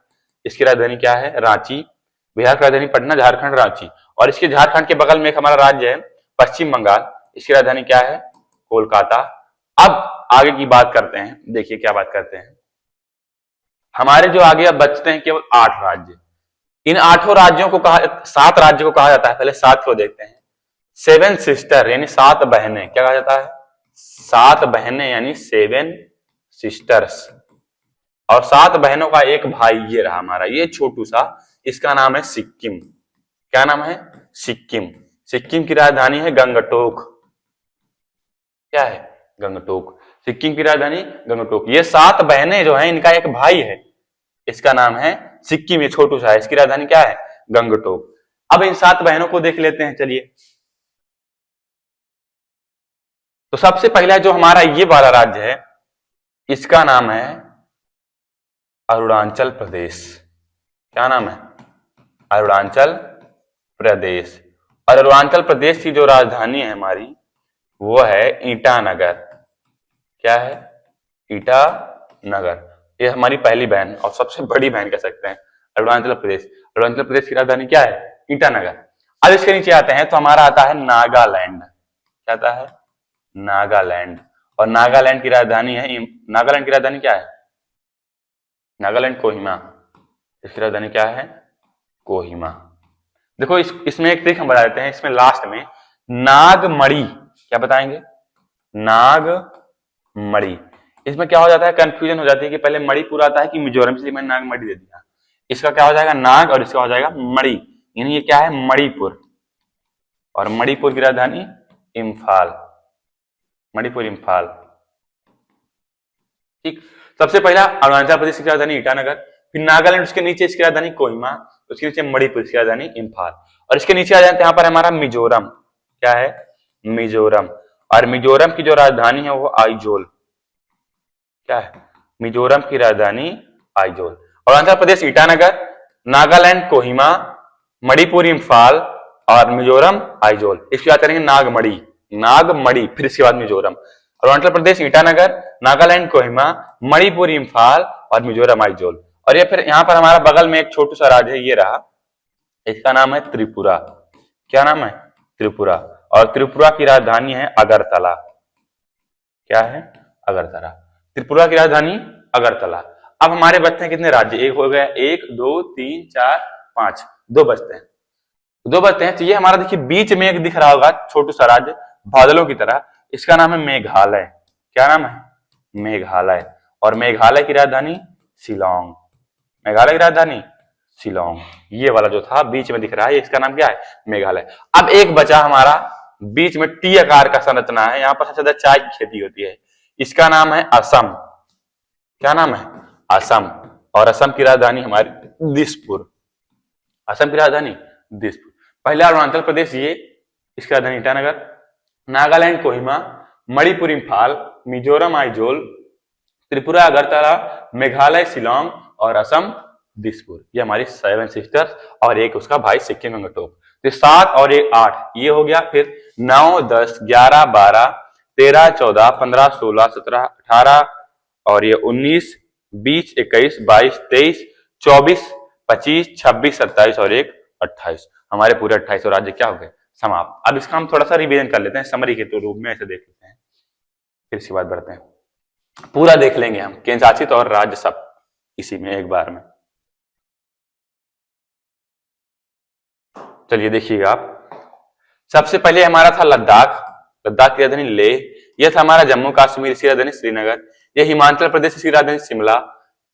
इसकी राजधानी क्या है? रांची। बिहार की राजधानी पटना, झारखंड रांची। और इसके झारखंड के बगल में एक हमारा राज्य है पश्चिम बंगाल, इसकी राजधानी क्या है? कोलकाता। अब आगे की बात करते हैं, देखिए क्या बात करते हैं, हमारे जो आगे अब बचते हैं केवल 8 राज्य। इन 8 राज्यों को कहा, 7 राज्यों को कहा जाता है, पहले 7 को देखते हैं। 7 सिस्टर यानी 7 बहनें, क्या कहा जाता है? 7 बहनें यानी 7 सिस्टर्स। और 7 बहनों का एक भाई ये रहा हमारा, ये छोटू सा, इसका नाम है सिक्किम। क्या नाम है? सिक्किम। सिक्किम की राजधानी है गंगटोक। क्या है? गंगटोक। सिक्किम की राजधानी गंगटोक। ये 7 बहनें जो हैं, इनका एक भाई है, इसका नाम है सिक्किम, ये छोटू सा है, इसकी राजधानी क्या है? गंगटोक। अब इन 7 बहनों को देख लेते हैं, चलिए। तो सबसे पहला जो हमारा ये वाला राज्य है, इसका नाम है अरुणाचल प्रदेश। क्या नाम है? अरुणाचल प्रदेश। और अरुणाचल प्रदेश की जो राजधानी है हमारी, वो है ईटानगर। क्या है? ईटानगर। ये हमारी पहली बहन और सबसे बड़ी बहन कह सकते हैं, अरुणाचल प्रदेश। अरुणाचल प्रदेश की राजधानी क्या है? ईटानगर। अब इसके नीचे आते हैं तो हमारा आता है नागालैंड। क्या आता है? नागालैंड। और नागालैंड की राजधानी है, नागालैंड की राजधानी क्या है? नागालैंड कोहिमा। इसकी राजधानी क्या है? कोहिमा। देखो इसमें एक ट्रिक हम बता देते हैं, इसमें लास्ट में नागमणि, क्या बताएंगे? नागमणि। इसमें क्या हो जाता है, कंफ्यूजन हो जाती है कि पहले मणिपुर आता है कि मिजोरम, इसलिए मैंने नागमणि दे दिया। इसका क्या हो जाएगा? नाग, और इसका हो जाएगा मणि, यानी ये क्या है? मणिपुर। और मणिपुर की राजधानी इम्फाल। मणिपुर, इम्फाल। ठीक, सबसे पहला अरुणाचल प्रदेश की राजधानी ईटानगर, फिर नागालैंड, उसके नीचे इसकी राजधानी कोहिमा, उसके नीचे मणिपुर, इसकी राजधानी इम्फाल। और इसके नीचे आ जाते हैं यहाँ पर हमारा मिजोरम। क्या है? मिजोरम। और मिजोरम की जो राजधानी है वो आइजोल। क्या है? मिजोरम की राजधानी आइजोल। अरुणाचल प्रदेश ईटानगर, नागालैंड कोहिमा, मणिपुर इम्फाल, और मिजोरम आइजोल। इसकी बात करेंगे नागमणि, नागमणि, फिर इसके बाद मिजोरम। अरुणाचल प्रदेश ईटानगर, नागालैंड कोहिमा, मणिपुर इम्फाल, और मिजोरम आइजोल। और ये फिर यहाँ पर हमारा बगल में एक छोटू सा राज्य है, ये रहा, इसका नाम है त्रिपुरा। क्या नाम है? त्रिपुरा। और त्रिपुरा की राजधानी है अगरतला। क्या है? अगरतला। त्रिपुरा की राजधानी अगरतला। अब हमारे बचते हैं कितने राज्य? एक हो गया, 1 2 3 4 5, दो बचते हैं, दो बचते हैं। तो ये हमारा देखिए बीच में एक दिख रहा होगा छोटू सा राज्य बादलों की तरह, इसका नाम है मेघालय। क्या नाम है? मेघालय। और मेघालय की राजधानी शिलोंग। मेघालय की राजधानी शिलोंग। ये वाला जो था बीच में दिख रहा है, इसका नाम क्या है? मेघालय। अब एक बचा हमारा बीच में टी आकार का संरचना है, यहाँ पर सबसे ज्यादा चाय की खेती होती है, इसका नाम है असम। क्या नाम है? असम। और असम की राजधानी हमारी दिसपुर। असम की राजधानी दिसपुर। पहला अरुणाचल प्रदेश ये, इसकी राजधानी ईटानगर। नागालैंड कोहिमा, मणिपुर इम्फाल, मिजोरम आइजोल, त्रिपुरा अगरतला, मेघालय शिलोंग और असम दिसपुर। ये हमारी 7 सिस्टर्स और एक उसका भाई सिक्किम गंगटोक। तो 7 और 1 8 ये हो गया। फिर 9 10 11 12 13 14 15 16 17 18 और ये 19 20 21 22 23 24 25 26 27 और 1 28। हमारे पूरे 28 राज्य क्या हो गए? समाप्त। अब इसका हम थोड़ा सा रिवीजन कर लेते हैं समरी के तो रूप में, ऐसे देख लेते हैं, फिर इसके बाद बढ़ते हैं। पूरा देख लेंगे हम, केंद्र शासित और राज्य सब इसी में एक बार में। चलिए देखिएगा आप, सबसे पहले हमारा था लद्दाख। लद्दाख की राजधानी लेह। यह था हमारा जम्मू कश्मीर, इसकी राजधानी श्रीनगर। यह हिमाचल प्रदेश, इसकी राजधानी शिमला।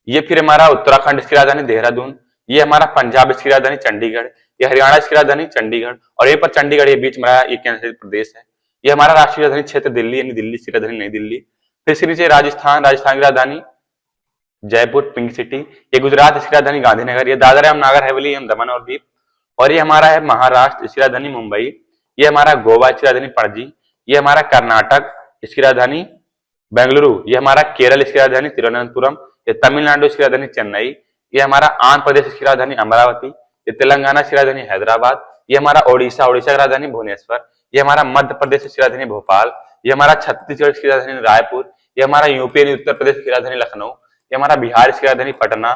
ये फिर हमारा उत्तराखंड, इसकी राजधानी देहरादून। ये हमारा पंजाब, इसकी राजधानी चंडीगढ़। ये हरियाणा, इसकी राजधानी चंडीगढ़। और ये पर चंडीगढ़ ये बीच में रहा, ये केंद्र शासित प्रदेश है। ये हमारा राष्ट्रीय राजधानी क्षेत्र दिल्ली, यानी दिल्ली, इसकी राजधानी नई दिल्ली। फिर इसके नीचे राजस्थान, राजस्थान की राजधानी जयपुर, पिंक सिटी। ये गुजरात, इसकी राजधानी गांधीनगर। ये दादरा एवं नागर हवेली एवं दमन और दीप। और ये हमारा है महाराष्ट्र, इसकी राजधानी मुंबई। ये हमारा गोवा, इसकी राजधानी पणजी। ये हमारा कर्नाटक, इसकी राजधानी बेंगलुरु। ये हमारा केरल, इसकी राजधानी तिरुवनंतपुरम। ये तमिलनाडु, इसकी राजधानी चेन्नई। ये हमारा आंध्र प्रदेश, इसकी राजधानी अमरावती। ये तेलंगाना, इसकी राजधानी हैदराबाद। ये हमारा ओडिशा, ओडिशा की राजधानी भुवनेश्वर। ये हमारा मध्य प्रदेश, इसकी राजधानी भोपाल। ये हमारा छत्तीसगढ़, इसकी राजधानी रायपुर। ये हमारा यूपी यानी उत्तर प्रदेश की राजधानी लखनऊ। ये हमारा बिहार, इसकी राजधानी पटना।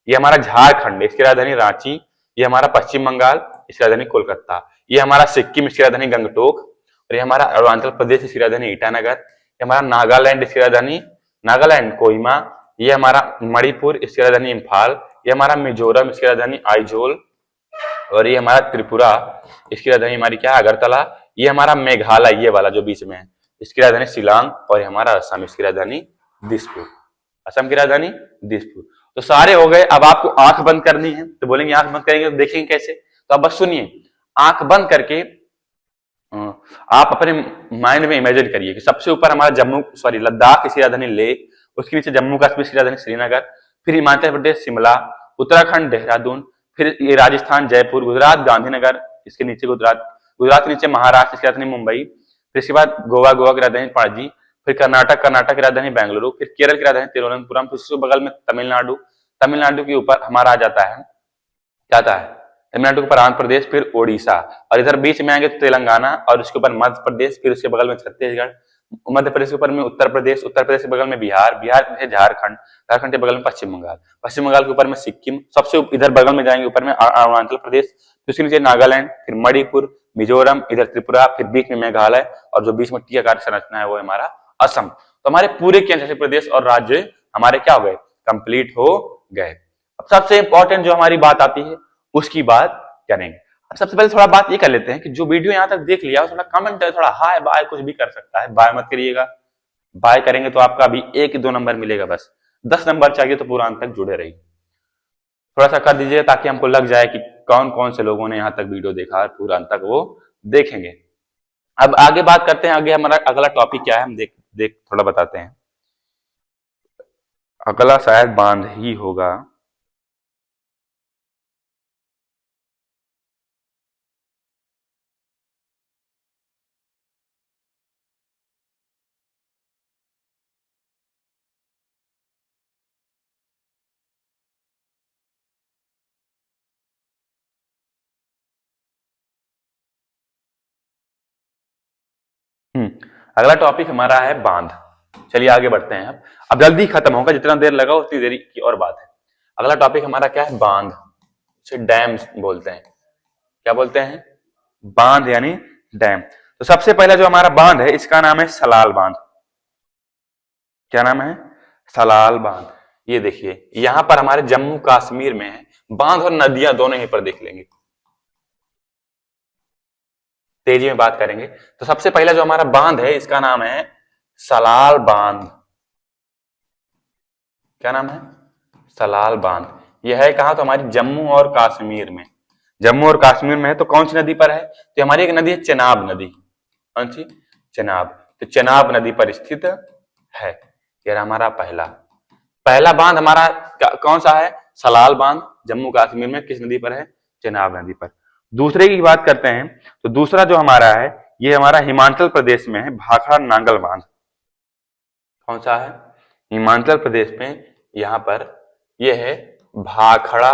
ये हमारा झारखंड, इसकी राजधानी रांची। ये हमारा पश्चिम बंगाल, इसकी राजधानी कोलकाता। ये हमारा सिक्किम, इसकी राजधानी गंगटोक। और ये हमारा अरुणाचल प्रदेश, इसकी राजधानी ईटानगर। ये हमारा नागालैंड, इसकी राजधानी नागालैंड कोहिमा। ये हमारा मणिपुर, इसकी राजधानी इम्फाल। ये हमारा मिजोरम, इसकी राजधानी आइजोल। और ये हमारा त्रिपुरा, इसकी राजधानी हमारी क्या है? अगरतला। ये हमारा मेघालय, ये वाला जो बीच में है, इसकी राजधानी शिलांग। और ये हमारा असम, इसकी राजधानी दिसपुर। असम की राजधानी दिसपुर। तो सारे हो गए। अब आपको आंख बंद करनी है, तो बोलेंगे आंख बंद करेंगे तो देखेंगे कैसे? तो आप बस सुनिए, आंख बंद करके आप अपने माइंड में इमेजिन करिए कि सबसे ऊपर हमारा लद्दाख, इसकी राजधानी लेह। उसके नीचे जम्मू कश्मीर, इसकी राजधानी श्रीनगर। फिर हिमाचल प्रदेश शिमला, उत्तराखंड देहरादून। फिर ये राजस्थान जयपुर, गुजरात गांधीनगर, इसके नीचे गुजरात, गुजरात के नीचे महाराष्ट्र, इसकी राजधानी मुंबई। फिर इसके बाद गोवा, गोवा की राजधानी पणजी। फिर कर्नाटक, कर्नाटक की राजधानी बेंगलुरु। फिर केरल की राजधानी तिरुवनंतपुरम। फिर उसके बगल में तमिलनाडु, तमिलनाडु के ऊपर हमारा आ जाता है, क्या आता है? तमिलनाडु के ऊपर आंध्र प्रदेश, फिर ओडिशा। और इधर बीच में आएंगे तो तेलंगाना, और उसके ऊपर मध्य प्रदेश। फिर उसके बगल में छत्तीसगढ़, मध्य प्रदेश के ऊपर में उत्तर प्रदेश, उत्तर प्रदेश के बगल में बिहार, बिहार में झारखंड, झारखंड के बगल में पश्चिम बंगाल, पश्चिम बंगाल के ऊपर में सिक्किम, सबसे इधर बगल में जाएंगे ऊपर में अरुणाचल प्रदेश, फिर उसके नीचे नागालैंड, फिर मणिपुर, मिजोरम, इधर त्रिपुरा, फिर बीच में मेघालय, और जो बीच में टी आकार संरचना है वो हमारा असम। तो हमारे पूरे केंद्र शासित प्रदेश और राज्य हमारे क्या हो गए? कंप्लीट हो गए। अब सबसे इंपॉर्टेंट जो हमारी बात आती है उसकी बात करेंगे। अब सबसे पहले थोड़ा बात ये कर लेते हैं कि जो वीडियो यहाँ तक देख लिया थोड़ा कमेंट करे, थोड़ा हाय बाय कुछ भी कर सकता है, बाय मत करिएगा। बाय करेंगे तो आपका अभी 1-2 नंबर मिलेगा, बस 10 नंबर चाहिए तो पूरा अंत तक जुड़े रहिए। थोड़ा सा कर दीजिए ताकि हमको लग जाए कि कौन कौन से लोगों ने यहाँ तक वीडियो देखा है, पूरा अंत तक वो देखेंगे। अब आगे बात करते हैं, आगे हमारा अगला टॉपिक क्या है हम देख थोड़ा बताते हैं। अगला शायद बांध ही होगा। अगला टॉपिक हमारा है बांध। चलिए आगे बढ़ते हैं। अब जल्दी खत्म होगा, जितना देर लगा उतनी देरी की और बात है। अगला टॉपिक हमारा क्या है? बांध। इसे डैम बोलते हैं। क्या बोलते हैं? बांध यानी डैम। तो सबसे पहला जो हमारा बांध है इसका नाम है सलाल बांध। क्या नाम है? सलाल बांध। ये देखिए यहां पर हमारे जम्मू कश्मीर में है, बांध और नदियां दोनों यहीं पर देख लेंगे, तेजी में बात करेंगे। तो सबसे पहला जो हमारा बांध है इसका नाम है सलाल बांध। क्या नाम है? सलाल बांध। यह है कहां? तो हमारी जम्मू और कश्मीर में। जम्मू और कश्मीर में है। तो कौन सी नदी पर है? तो हमारी एक नदी है चेनाब नदी। कौन सी? चेनाब। तो चेनाब नदी पर स्थित है। यह हमारा पहला बांध हमारा कौन सा है? सलाल बांध। जम्मू कश्मीर में किस नदी पर है? चेनाब नदी पर। दूसरे की बात करते हैं तो दूसरा जो हमारा है ये हमारा हिमाचल प्रदेश में है, भाखड़ा नांगल बांध। कौन सा है? हिमाचल प्रदेश में यहां पर यह है भाखड़ा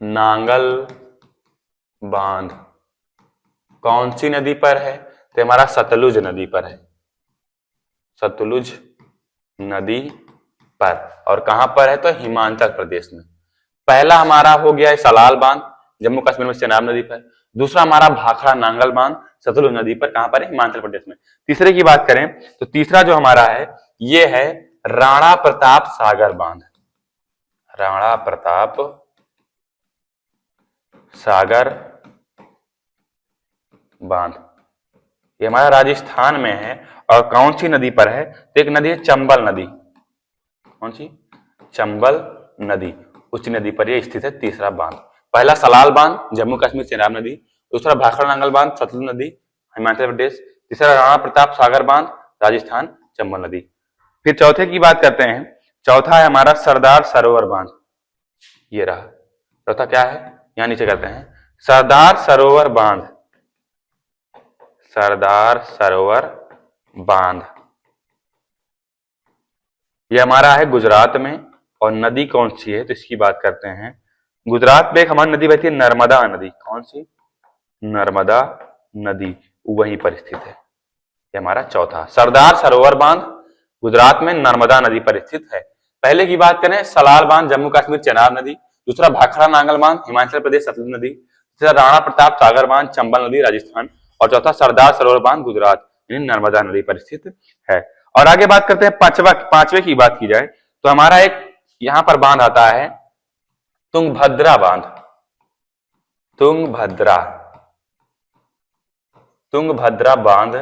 नांगल बांध। कौन सी नदी पर है? तो हमारा सतलुज नदी पर है, सतलुज नदी पर। और कहां पर है? तो हिमाचल प्रदेश में। पहला हमारा हो गया है सलाल बांध, जम्मू कश्मीर में चेनाब नदी पर। दूसरा हमारा भाखड़ा नांगल बांध सतलुज नदी पर, कहां पर है? हिमाचल प्रदेश में। तीसरे की बात करें तो तीसरा जो हमारा है ये है राणा प्रताप सागर बांध। राणा प्रताप सागर बांध। ये हमारा राजस्थान में है। और कौन सी नदी पर है? तो एक नदी है चंबल नदी। कौन सी? चंबल नदी। उस नदी पर यह स्थित है तीसरा बांध। पहला सलाल बांध जम्मू कश्मीर चेनाब नदी, दूसरा भाखड़ा नांगल बांध सतलुज नदी हिमाचल प्रदेश, तीसरा राणा प्रताप सागर बांध राजस्थान चंबल नदी। फिर चौथे की बात करते हैं। चौथा है हमारा सरदार सरोवर बांध। ये रहा चौथा। क्या है? यहां नीचे करते हैं सरदार सरोवर बांध। सरदार सरोवर बांध ये हमारा है गुजरात में। और नदी कौन सी है? तो इसकी बात करते हैं। गुजरात में एक हमारी नदी बहती है नर्मदा नदी। कौन सी? नर्मदा नदी, वहीं पर स्थित है। ये हमारा चौथा सरदार सरोवर बांध गुजरात में नर्मदा नदी पर स्थित है। पहले की बात करें सलाल बांध जम्मू कश्मीर चेनाब नदी, दूसरा भाखड़ा नांगल बांध हिमाचल प्रदेश सतलुज नदी, तीसरा राणा प्रताप सागर बांध चंबल नदी राजस्थान, और चौथा सरदार सरोवर बांध गुजरात नर्मदा नदी पर स्थित है। और आगे बात करते हैं पांचवे की बात की जाए तो हमारा एक यहां पर बांध आता है तुंगभद्रा बांध। तुंगभद्रा बांध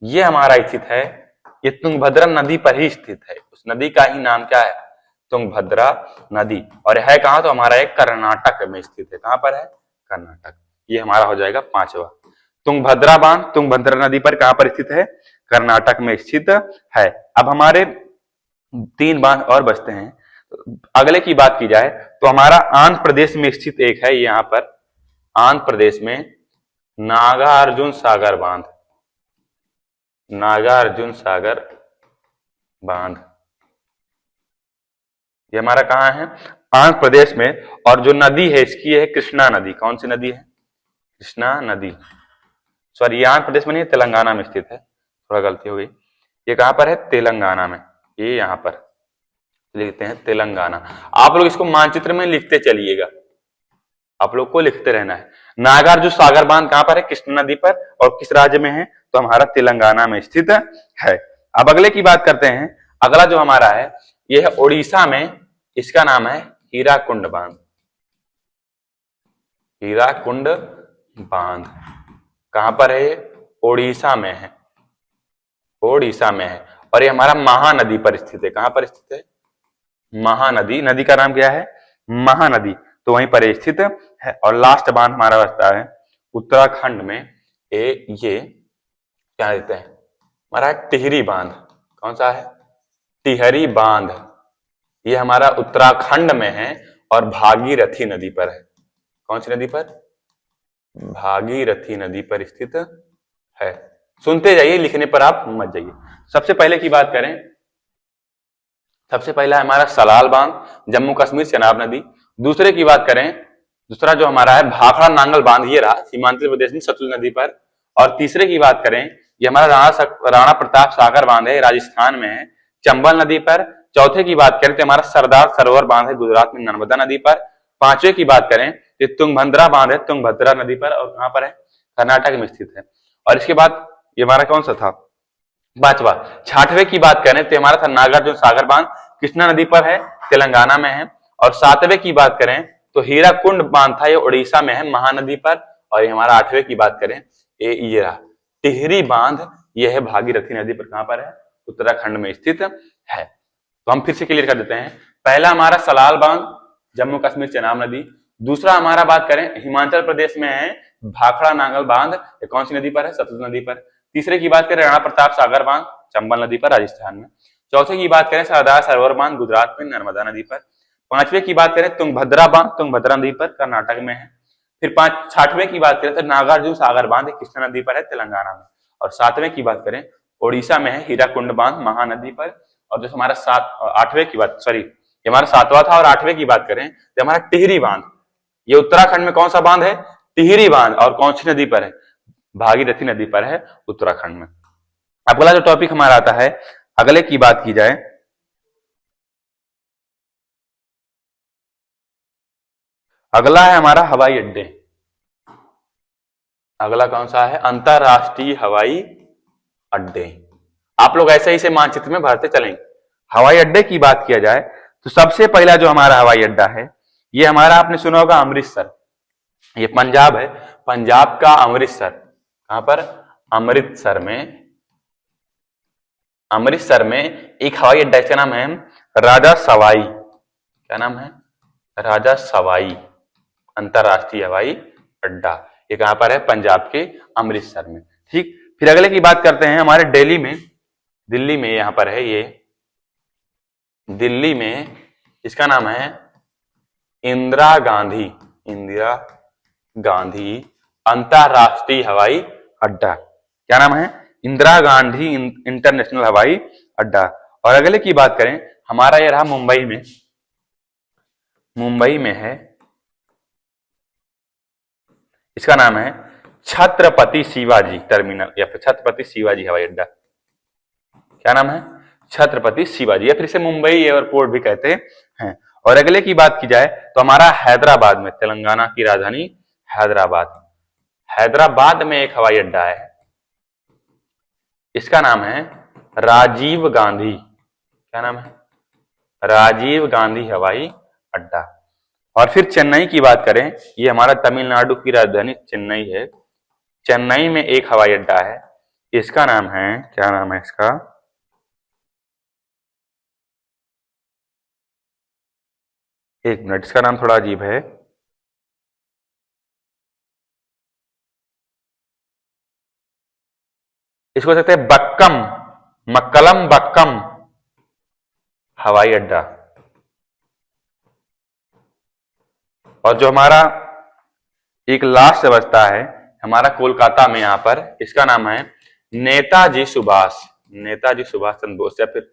ये हमारा स्थित है, ये तुंगभद्रा नदी पर ही स्थित है। उस नदी का ही नाम क्या है? तुंगभद्रा नदी। और है कहां? तो हमारा एक कर्नाटक में स्थित है। कहां पर है? कर्नाटक। ये हमारा हो जाएगा पांचवा। तुंगभद्रा बांध तुंगभद्रा नदी पर कहां पर स्थित है? कर्नाटक में स्थित है। अब हमारे 3 बांध और बचते हैं। अगले की बात की जाए तो हमारा आंध्र प्रदेश में स्थित एक है, यहां पर आंध्र प्रदेश में नागार्जुन सागर बांध। नागार्जुन सागर बांध ये हमारा कहां है? आंध्र प्रदेश में। और जो नदी है इसकी है कृष्णा नदी। कौन सी नदी है? कृष्णा नदी। सॉरी, आंध्र प्रदेश में नहीं, तेलंगाना में स्थित है, थोड़ा गलती हो गई। ये कहां पर है? तेलंगाना में। ये यहां पर लिखते हैं तेलंगाना। आप लोग इसको मानचित्र में लिखते चलिएगा, आप लोग को लिखते रहना है। नागार्जुन सागर बांध कहां पर है? कृष्णा नदी पर। और किस राज्य में है? तो हमारा तेलंगाना में स्थित है। अब अगले की बात करते हैं। अगला जो हमारा है यह है ओडिशा में, इसका नाम है हीराकुंड बांध। हीराकुंड बांध कहां पर है? ओडिशा में है। ओडिशा में है। और ये हमारा महानदी पर स्थित है। कहां पर स्थित है? महानदी। नदी का नाम क्या है? महानदी। तो वहीं पर स्थित है। और लास्ट बांध हमारा बचता है उत्तराखंड में। ये क्या देते हैं? हमारा टिहरी बांध। कौन सा है? टिहरी बांध। ये हमारा उत्तराखंड में है और भागीरथी नदी पर है। कौन सी नदी पर? भागीरथी नदी पर स्थित है। सुनते जाइए, लिखने पर आप मत जाइए। सबसे पहले की बात करें, सबसे पहला हमारा सलाल बांध जम्मू कश्मीर चेनाब नदी। दूसरे की बात करें, दूसरा जो हमारा है भाखड़ा नांगल बांध, ये रहा हिमाचल प्रदेश में सतलुज नदी पर। और तीसरे की बात करें, ये हमारा राणा प्रताप सागर बांध है, राजस्थान में है, चंबल नदी पर। चौथे की बात करें तो हमारा सरदार सरोवर बांध है गुजरात में, नर्मदा नदी पर। पांचवे की बात करें तो तुंगभद्रा बांध है तुंगभद्रा नदी पर। और कहां पर है? कर्नाटक में स्थित है। और इसके बाद ये हमारा कौन सा था, पांचवा। छठवें की बात करें तो हमारा था नागार्जुन सागर बांध, कृष्णा नदी पर है, तेलंगाना में है। और सातवें की बात करें तो हीराकुंड बांध था, ये उड़ीसा में है, महानदी पर। और ये हमारा आठवें की बात करें ये रहा टिहरी बांध, ये है भागीरथी नदी पर, कहां पर है, उत्तराखंड में स्थित है। तो हम फिर से क्लियर कर देते हैं। पहला हमारा सलाल बांध, जम्मू कश्मीर चेनाब नदी। दूसरा हमारा बात करें हिमाचल प्रदेश में है भाखड़ा नांगल बांध, ये कौन सी नदी पर है, सतलुज नदी पर। तीसरे की बात करें राणा प्रताप सागर बांध, चंबल नदी पर, राजस्थान में। चौथे की बात करें सरदार सरोवर बांध, गुजरात में, नर्मदा नदी पर। पांचवें की बात करें तुंगभद्रा बांध, तुंगभद्रा नदी पर, कर्नाटक में है। फिर छठवें की बात करें तो नागार्जुन सागर बांध, कृष्णा नदी पर है, तेलंगाना में। और सातवें की बात करें ओडिशा में है हीराकुंड बांध, महानदी पर। और जो हमारा आठवें की बात, सॉरी ये हमारा सातवां था। और आठवें की बात करें तो हमारा टिहरी बांध, ये उत्तराखंड में कौन सा बांध है, टिहरी बांध। और कौन सी नदी पर है, भागीरथी नदी पर है, उत्तराखंड में। अगला जो टॉपिक हमारा आता है, अगले की बात की जाए, अगला है हमारा हवाई अड्डे। अगला कौन सा है, अंतरराष्ट्रीय हवाई अड्डे। आप लोग ऐसे ही से मानचित्र में भरते चलेंगे। हवाई अड्डे की बात किया जाए तो सबसे पहला जो हमारा हवाई अड्डा है, ये हमारा आपने सुना होगा अमृतसर, ये पंजाब है, पंजाब का अमृतसर। कहां पर, अमृतसर में। अमृतसर में एक हवाई अड्डा, इसका नाम है राजा सवाई। क्या नाम है, राजा सवाई अंतरराष्ट्रीय हवाई अड्डा। ये कहां पर है, पंजाब के अमृतसर में। ठीक, फिर अगले की बात करते हैं हमारे दिल्ली में। दिल्ली में यहां पर है ये, दिल्ली में इसका नाम है इंदिरा गांधी, इंदिरा गांधी अंतरराष्ट्रीय हवाई अड्डा। क्या नाम है, इंदिरा गांधी इंटरनेशनल हवाई अड्डा। और अगले की बात करें, हमारा ये रहा मुंबई में। मुंबई में है, इसका नाम है छत्रपति शिवाजी टर्मिनल या फिर छत्रपति शिवाजी हवाई अड्डा। क्या नाम है, छत्रपति शिवाजी, या फिर इसे मुंबई एयरपोर्ट भी कहते हैं। और अगले की बात की जाए तो हमारा हैदराबाद में, तेलंगाना की राजधानी हैदराबाद, हैदराबाद में एक हवाई अड्डा है, इसका नाम है राजीव गांधी। क्या नाम है, राजीव गांधी हवाई अड्डा। और फिर चेन्नई की बात करें, ये हमारा तमिलनाडु की राजधानी चेन्नई है, चेन्नई में एक हवाई अड्डा है, इसका नाम है, क्या नाम है इसका, एक मिनट, इसका नाम थोड़ा अजीब है, इसको कहते हैं बक्कम, मक्कलम बक्कम हवाई अड्डा। और जो हमारा एक लास्ट बचता है हमारा कोलकाता में, यहां पर इसका नाम है नेताजी सुभाष, नेताजी सुभाष चंद्र बोस या फिर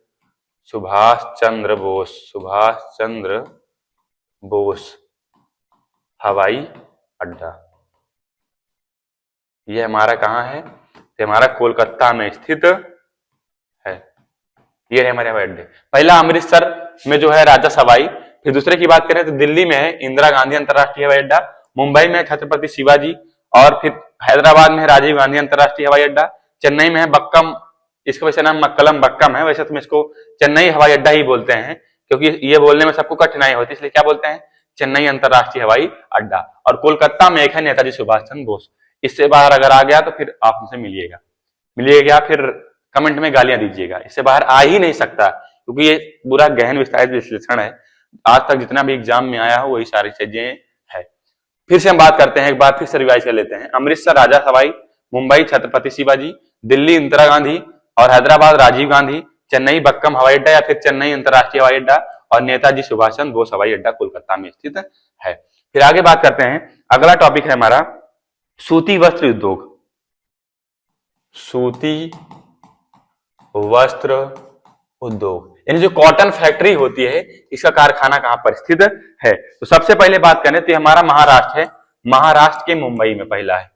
सुभाष चंद्र बोस, सुभाष चंद्र बोस हवाई अड्डा। ये हमारा कहां है, ये हमारा कोलकाता में स्थित है। ये है हमारे हवाई अड्डे। पहला अमृतसर में जो है राजा सवाई, फिर दूसरे की बात करें तो दिल्ली में है इंदिरा गांधी अंतरराष्ट्रीय हवाई अड्डा, मुंबई में छत्रपति शिवाजी, और फिर हैदराबाद में है राजीव गांधी अंतरराष्ट्रीय हवाई अड्डा, चेन्नई में है बक्कम, इसका वैसे नाम मक्कलम बक्कम है, वैसे तो इसको चेन्नई हवाई अड्डा ही बोलते हैं क्योंकि ये बोलने में सबको कठिनाई होती है, इसलिए क्या बोलते हैं, चेन्नई अंतरराष्ट्रीय हवाई अड्डा। और कोलकाता में एक है नेताजी सुभाष चंद्र बोस। इससे बाहर अगर आ गया तो फिर आप उनसे मिलिएगा फिर कमेंट में गालियां दीजिएगा, इससे बाहर आ ही नहीं सकता क्योंकि ये पूरा गहन विस्तारित विश्लेषण है। आज तक जितना भी एग्जाम में आया हो वही सारी चीजें है। फिर से हम बात करते हैं, एक बार फिर से रिवाइज कर लेते हैं। अमृतसर राजा सवाई, मुंबई छत्रपति शिवाजी, दिल्ली इंदिरा गांधी, और हैदराबाद राजीव गांधी, चेन्नई बक्कम हवाई अड्डा या फिर चेन्नई अंतरराष्ट्रीय हवाई अड्डा, और नेताजी सुभाष चंद्र बोस हवाई अड्डा कोलकाता में स्थित है। फिर आगे बात करते हैं, अगला टॉपिक है हमारा सूती वस्त्र उद्योग। सूती वस्त्र उद्योग यानी जो कॉटन फैक्ट्री होती है, इसका कारखाना कहां पर स्थित है। तो सबसे पहले बात करें तो हमारा महाराष्ट्र है, महाराष्ट्र के मुंबई में पहला है।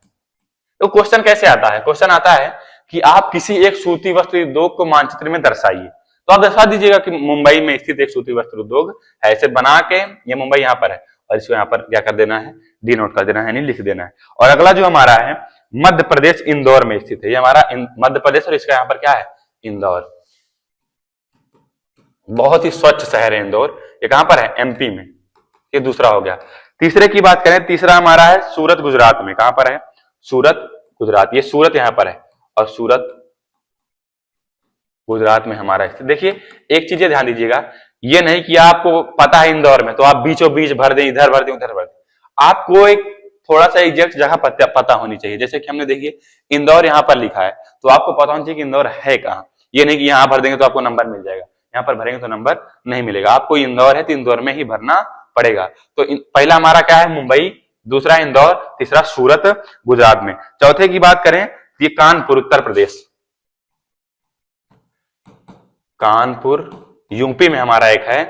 तो क्वेश्चन कैसे आता है, क्वेश्चन आता है कि आप किसी एक सूती वस्त्र उद्योग को मानचित्र में दर्शाइए, तो आप दर्शा दीजिएगा कि मुंबई में स्थित एक सूती वस्त्र उद्योग है, ऐसे बना के ये मुंबई यहाँ पर है। और इसको यहाँ पर क्या कर देना है, डिनोट कर देना है, यानी लिख देना है। और अगला जो हमारा है मध्य प्रदेश इंदौर में स्थित है, ये हमारा मध्य प्रदेश और इसका यहाँ पर क्या है, इंदौर। बहुत ही स्वच्छ शहर है इंदौर, ये कहां पर है, एमपी में। ये दूसरा हो गया। तीसरे की बात करें, तीसरा हमारा है सूरत गुजरात में। कहां पर है, सूरत गुजरात, ये सूरत यहां पर है और सूरत गुजरात में हमारा स्थित। देखिए एक चीज ध्यान दीजिएगा, ये नहीं कि आपको पता है इंदौर में तो आप बीचों बीच भर दें, इधर भर दें उधर भर दें। आपको एक थोड़ा सा एग्जैक्ट जगह पता होनी चाहिए। जैसे कि हमने देखिए इंदौर यहाँ पर लिखा है तो आपको पता होना चाहिए कि इंदौर है कहाँ। ये नहीं कि यहाँ भर देंगे तो आपको नंबर मिल जाएगा, यहाँ पर भरेंगे तो नंबर नहीं मिलेगा। आपको इंदौर है तो इंदौर में ही भरना पड़ेगा। तो पहला हमारा क्या है, मुंबई, दूसरा इंदौर, तीसरा सूरत गुजरात में। चौथे की बात करें ये कानपुर उत्तर प्रदेश, कानपुर यूपी में हमारा एक है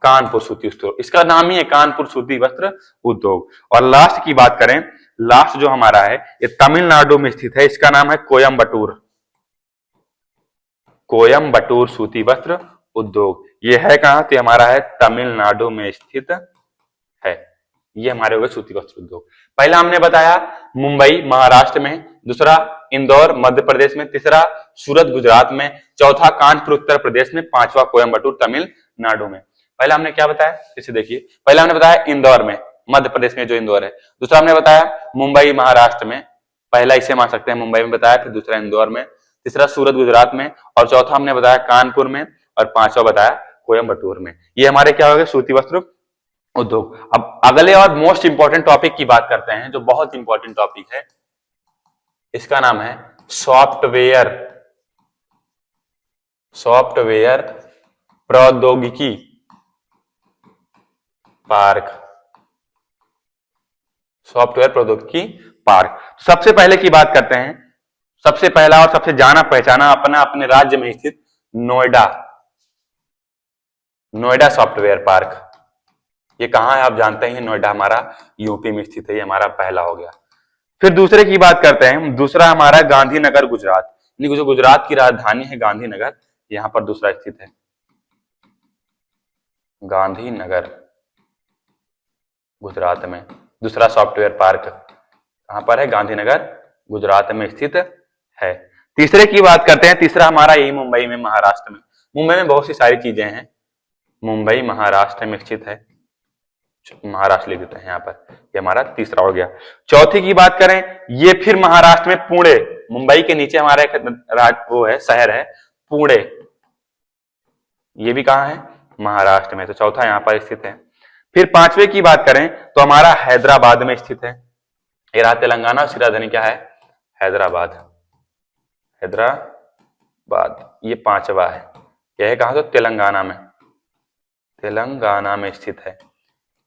कानपुर सूती उद्योग, इसका नाम ही है कानपुर सूती वस्त्र उद्योग। और लास्ट की बात करें, लास्ट जो हमारा है ये तमिलनाडु में स्थित है, इसका नाम है कोयम्बटूर, कोयम्बटूर सूती वस्त्र उद्योग। ये है कहां, तो हमारा है तमिलनाडु में स्थित है। ये हमारे हो गए सूती वस्त्र उद्योग। पहला हमने बताया मुंबई महाराष्ट्र में, दूसरा इंदौर मध्य प्रदेश में, तीसरा सूरत गुजरात में, चौथा कानपुर उत्तर प्रदेश में, पांचवा कोयम्बटूर तमिलनाडु में। पहला हमने क्या बताया, इसे देखिए, पहला हमने बताया इंदौर में, मध्य प्रदेश में जो इंदौर है। दूसरा हमने बताया मुंबई महाराष्ट्र में, पहला इसे मान सकते हैं मुंबई में बताया, फिर दूसरा इंदौर में, तीसरा सूरत गुजरात में, और चौथा हमने बताया कानपुर में, और पांचवा बताया कोयम्बटूर में। ये हमारे क्या हो गए, सूती वस्त्र उद्योग। अब अगले और मोस्ट इंपॉर्टेंट टॉपिक की बात करते हैं, जो बहुत इंपॉर्टेंट टॉपिक है, इसका नाम है सॉफ्टवेयर, सॉफ्टवेयर प्रौद्योगिकी पार्क, सॉफ्टवेयर प्रौद्योगिकी पार्क। सबसे पहले की बात करते हैं, सबसे पहला और सबसे जाना पहचाना अपना अपने राज्य में स्थित नोएडा, नोएडा सॉफ्टवेयर पार्क। ये कहां है आप जानते हैं, नोएडा हमारा यूपी में स्थित है, ये हमारा पहला हो गया। फिर दूसरे की बात करते हैं, दूसरा हमारा गांधीनगर गुजरात, यानी जो गुजरात की राजधानी है गांधीनगर, यहां पर दूसरा स्थित है गांधीनगर गुजरात में। दूसरा सॉफ्टवेयर पार्क कहां पर है, गांधीनगर गुजरात में स्थित है। तीसरे की बात करते हैं, तीसरा हमारा यही मुंबई में महाराष्ट्र में। मुंबई में बहुत सी सारी चीजें हैं, मुंबई महाराष्ट्र में स्थित है, महाराष्ट्र लिख देते हैं यहाँ पर, ये हमारा तीसरा हो गया। चौथी की बात करें, ये फिर महाराष्ट्र में पुणे, मुंबई के नीचे हमारा एक वो है शहर है पुणे, ये भी कहां है, महाराष्ट्र में। तो चौथा यहाँ पर स्थित है। फिर पांचवे की बात करें तो हमारा हैदराबाद में स्थित है, ये रहा तेलंगाना, उसकी राजधानी क्या है, हैदराबाद, हैदराबाद, ये पांचवा है। यह है कहां, तो तेलंगाना में, तेलंगाना में स्थित है।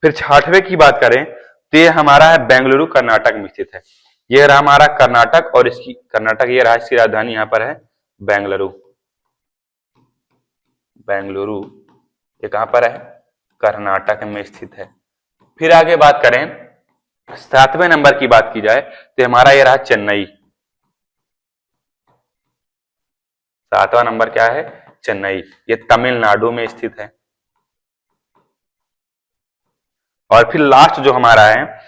फिर छठवें की बात करें तो ये हमारा है बेंगलुरु कर्नाटक में स्थित है, ये रहा हमारा कर्नाटक, और इसकी कर्नाटक ये रहा, इसकी राजधानी यहाँ पर है बेंगलुरु, बेंगलुरु ये कहां पर है, कर्नाटक में स्थित है। फिर आगे बात करें, सातवें नंबर की बात की जाए तो हमारा ये रहा चेन्नई, सातवां नंबर क्या है, चेन्नई, ये तमिलनाडु में स्थित है। और फिर लास्ट जो हमारा है,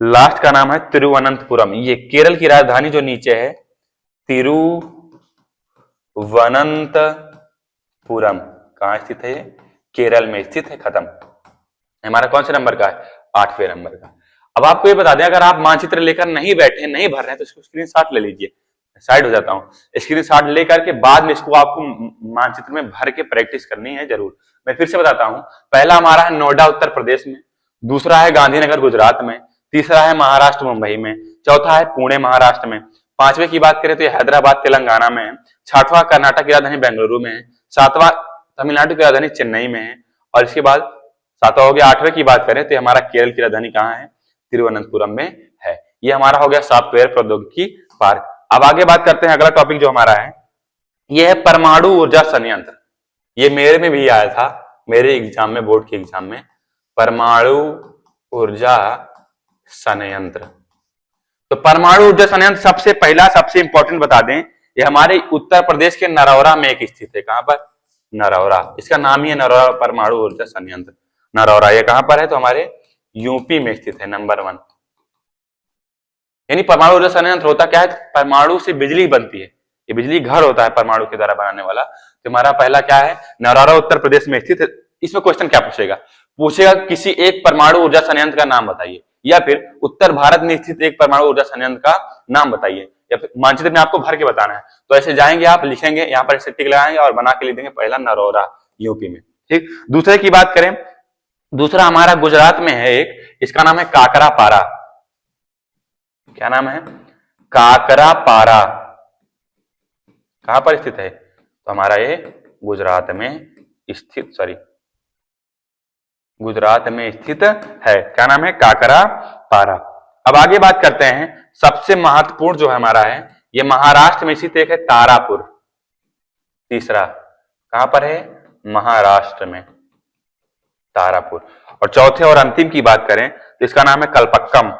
लास्ट का नाम है तिरुवनंतपुरम, ये केरल की राजधानी जो नीचे है, तिरुवनंतपुरम कहां स्थित है, केरल में स्थित है। खत्म, हमारा कौन से नंबर का है, आठवें नंबर का। अब आपको ये बता दें, अगर आप मानचित्र लेकर नहीं बैठे, नहीं भर रहे हैं, तो इसको स्क्रीनशॉट ले लीजिए, साइड हो जाता हूं। स्क्रीनशॉट लेकर के बाद में इसको आपको मानचित्र में भर के प्रैक्टिस करनी है जरूर। मैं फिर से बताता हूं, पहला हमारा है नोएडा उत्तर प्रदेश में, दूसरा है गांधीनगर गुजरात में, तीसरा है महाराष्ट्र मुंबई में, चौथा है पुणे महाराष्ट्र में, पांचवे की बात करें तो हैदराबाद तेलंगाना में है, छठवां कर्नाटक की राजधानी बेंगलुरु में है, सातवां तमिलनाडु की राजधानी चेन्नई में है, और इसके बाद सातवां हो गया। आठवें की बात करें तो हमारा केरल की राजधानी कहाँ है, तिरुवनंतपुरम में है। ये हमारा हो गया सॉफ्टवेयर प्रौद्योगिकी पार्क। अब आगे बात करते हैं, अगला टॉपिक जो हमारा है ये है परमाणु ऊर्जा संयंत्र। ये मेरे में भी आया था, मेरे एग्जाम में, बोर्ड के एग्जाम में, परमाणु ऊर्जा संयंत्र। तो परमाणु ऊर्जा संयंत्र सबसे पहला, सबसे इंपॉर्टेंट बता दें, ये हमारे उत्तर प्रदेश के नरौरा में एक स्थित है। कहां पर, नरौरा, इसका नाम ही है नरौरा परमाणु ऊर्जा संयंत्र, नरौरा। ये कहां पर है, तो हमारे यूपी में स्थित है, नंबर 1। यानी परमाणु ऊर्जा संयंत्र होता क्या है, परमाणु से बिजली बनती है, ये बिजली घर होता है परमाणु के द्वारा बनाने वाला। तो हमारा पहला क्या है, नरौरा उत्तर प्रदेश में स्थित है। इसमें क्वेश्चन क्या पूछेगा किसी एक परमाणु ऊर्जा संयंत्र का नाम बताइए, या फिर उत्तर भारत में स्थित एक परमाणु ऊर्जा संयंत्र का नाम बताइए, या फिर मानचित्र में आपको भर के बताना है। तो ऐसे जाएंगे आप, लिखेंगे यहाँ पर, टिक लगाएंगे और बना के लिख देंगे पहला नरौरा यूपी में। ठीक, दूसरे की बात करें, दूसरा हमारा गुजरात में है एक, इसका नाम है काकरापारा। क्या नाम है, काकरापारा। कहां पर स्थित है, तो हमारा ये गुजरात में स्थित, गुजरात में स्थित है। क्या नाम है, काकरापारा। अब आगे बात करते हैं, सबसे महत्वपूर्ण जो हमारा है, ये महाराष्ट्र में स्थित एक है तारापुर। तीसरा कहां पर है, महाराष्ट्र में तारापुर। और चौथे और अंतिम की बात करें तो इसका नाम है कलपक्कम।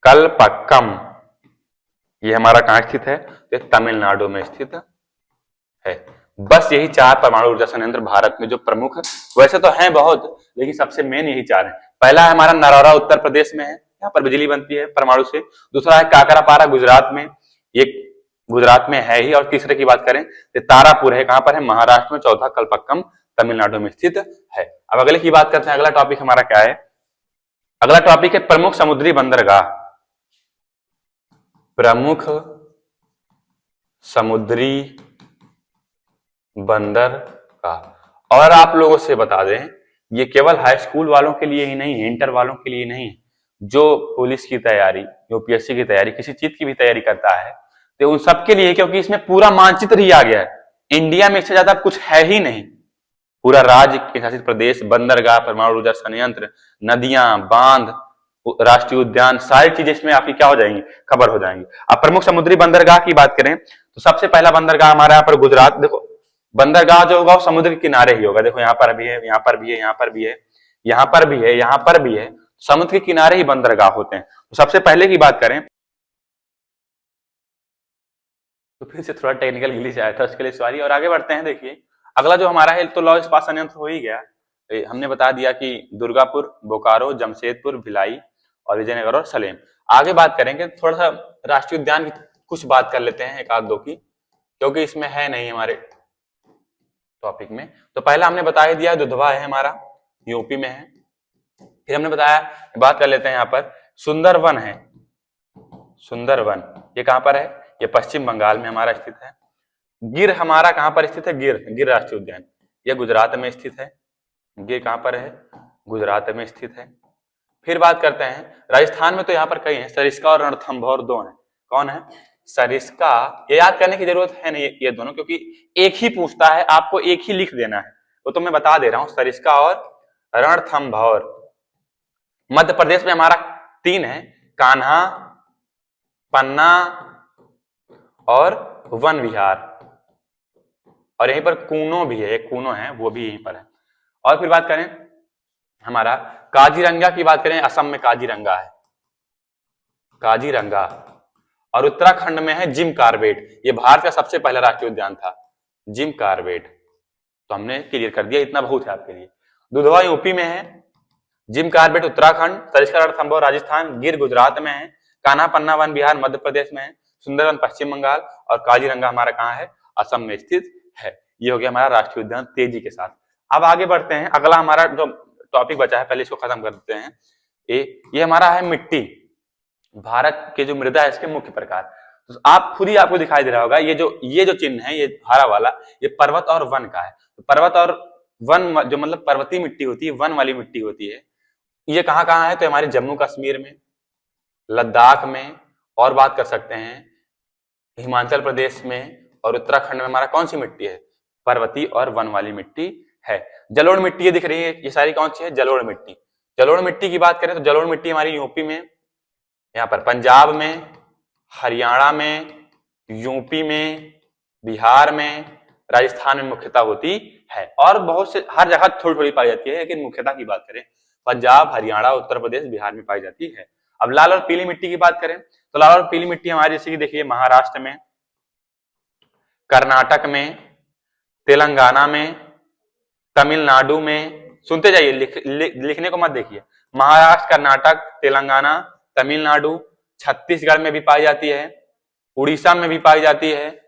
कलपक्कम ये हमारा कहां स्थित है, तो तमिलनाडु में स्थित है। बस यही 4 परमाणु ऊर्जा संयंत्र भारत में जो प्रमुख, वैसे तो हैं बहुत, लेकिन सबसे मेन यही 4 हैं। पहला है हमारा नरौरा उत्तर प्रदेश में है, यहाँ पर बिजली बनती है परमाणु से। दूसरा है काकरापारा गुजरात में, ये गुजरात में है ही। और तीसरे की बात करें तो तारापुर है, कहां पर है, महाराष्ट्र में। चौथा कलपक्कम तमिलनाडु में स्थित है। अब अगले की बात करते हैं, अगला टॉपिक हमारा क्या है, अगला टॉपिक है प्रमुख समुद्री बंदरगाह। प्रमुख समुद्री बंदरगाह। और आप लोगों से बता दें, ये केवल हाई स्कूल वालों के लिए ही नहीं है, इंटर वालों के लिए नहीं है, जो पुलिस की तैयारी, यूपीएससी की तैयारी, किसी चीज की भी तैयारी करता है, तो उन सबके लिए, क्योंकि इसमें पूरा मानचित्र ही आ गया है। इंडिया में इससे ज्यादा कुछ है ही नहीं, पूरा राज्य के शासित प्रदेश, बंदरगाह, परमाणु ऊर्जा संयंत्र, नदियां, बांध, राष्ट्रीय उद्यान, सारी चीजें इसमें आपकी क्या हो जाएंगी, खबर हो जाएंगी। अब प्रमुख समुद्री बंदरगाह की बात करें तो सबसे पहला बंदरगाह हमारा यहाँ पर गुजरात। देखो बंदरगाह जो होगा वो समुद्र के किनारे ही होगा। देखो यहाँ पर भी है, यहाँ पर भी है, यहाँ पर भी है, यहाँ पर भी है, यहाँ पर भी है, समुद्र के किनारे ही बंदरगाह होते हैं। तो सबसे पहले की बात करें तो फिर से थोड़ा टेक्निकल ग्लिच आया था, उसके लिए सॉरी। और आगे बढ़ते हैं, देखिए अगला जो हमारा है, तो लौह इस्पात संयंत्र हो ही गया। हमने बता दिया कि दुर्गापुर, बोकारो, जमशेदपुर, भिलाई और विजयनगर और सलेम। आगे बात करेंगे, थोड़ा सा राष्ट्रीय उद्यान की कुछ बात कर लेते हैं, एक आध दो की, क्योंकि इसमें है नहीं हमारे टॉपिक में। तो पहला हमने बता ही दिया, दुधवा है हमारा, यूपी में है। फिर हमने बताया, बात कर लेते हैं यहाँ पर, सुंदरवन है। सुंदरवन ये कहां पर है, ये पश्चिम बंगाल में हमारा स्थित है। गिर हमारा कहां पर स्थित है, गिर राष्ट्रीय उद्यान, ये गुजरात में स्थित है। गिर कहां पर है, गुजरात में स्थित है। फिर बात करते हैं राजस्थान में, तो यहाँ पर कई हैं, सरिस्का और रणथंभौर 2 हैं। कौन है, सरिस्का। ये याद करने की जरूरत है नहीं ये दोनों, क्योंकि एक ही पूछता है, आपको एक ही लिख देना है, वो तो मैं बता दे रहा हूं, सरिस्का और रणथंभौर। मध्य प्रदेश में हमारा 3 है, कान्हा, पन्ना और वन विहार। और यहीं पर कूनो भी है, एक कूनो है, वो भी यहीं पर है। और फिर बात करें हमारा काजीरंगा की बात करें, असम में काजीरंगा है, काजीरंगा। और उत्तराखंड में है जिम कार्बेट, ये भारत का सबसे पहला राष्ट्रीय उद्यान था, जिम कार्बेट। तो हमने क्लियर कर दिया, इतना बहुत है आपके लिए। दुधवा यूपी में है, जिम कार्बेट उत्तराखंड, सरिस्का रणथंभौर राजस्थान, गिर गुजरात में है, कान्हा पन्ना वन विहार मध्य प्रदेश में है, सुंदरवन पश्चिम बंगाल और काजीरंगा हमारा कहाँ है, असम में स्थित है। ये हो गया हमारा राष्ट्रीय उद्यान तेजी के साथ। अब आगे बढ़ते हैं, अगला हमारा जो टॉपिक बचा है, पहले इसको खत्म कर देते हैं। ये हमारा है मिट्टी, भारत के जो मृदा है इसके मुख्य प्रकार। तो आप खुद ही आपको दिखाई दे रहा होगा, ये जो चिन्ह है, ये हरा वाला, ये पर्वत और वन का है। तो पर्वत और वन जो मतलब पर्वतीय मिट्टी होती है, वन वाली मिट्टी होती है, ये कहाँ कहाँ है, तो हमारे जम्मू कश्मीर में, लद्दाख में, और बात कर सकते हैं हिमाचल प्रदेश में, और उत्तराखंड में हमारा कौन सी मिट्टी है, पर्वतीय और वन वाली मिट्टी है। जलोढ़ मिट्टी ये दिख रही है, ये सारी कौन सी है, जलोढ़ मिट्टी। जलोढ़ मिट्टी की बात करें तो जलोढ़ मिट्टी हमारी यूपी में, यहाँ पर पंजाब में, हरियाणा में, यूपी में, बिहार में, राजस्थान में मुख्यतः होती है। और बहुत से हर जगह थोड़ी थोड़ी पाई जाती है, लेकिन मुख्यतः की बात करें पंजाब, हरियाणा, उत्तर प्रदेश, बिहार में पाई जाती है। अब लाल और पीली मिट्टी की बात करें तो लाल और पीली मिट्टी हमारी जैसे कि देखिए महाराष्ट्र में, कर्नाटक में, तेलंगाना में, तमिलनाडु में, सुनते जाइए, लिखने को मत देखिए। महाराष्ट्र, कर्नाटक, तेलंगाना, तमिलनाडु, छत्तीसगढ़ में भी पाई जाती है, उड़ीसा में भी पाई जाती है,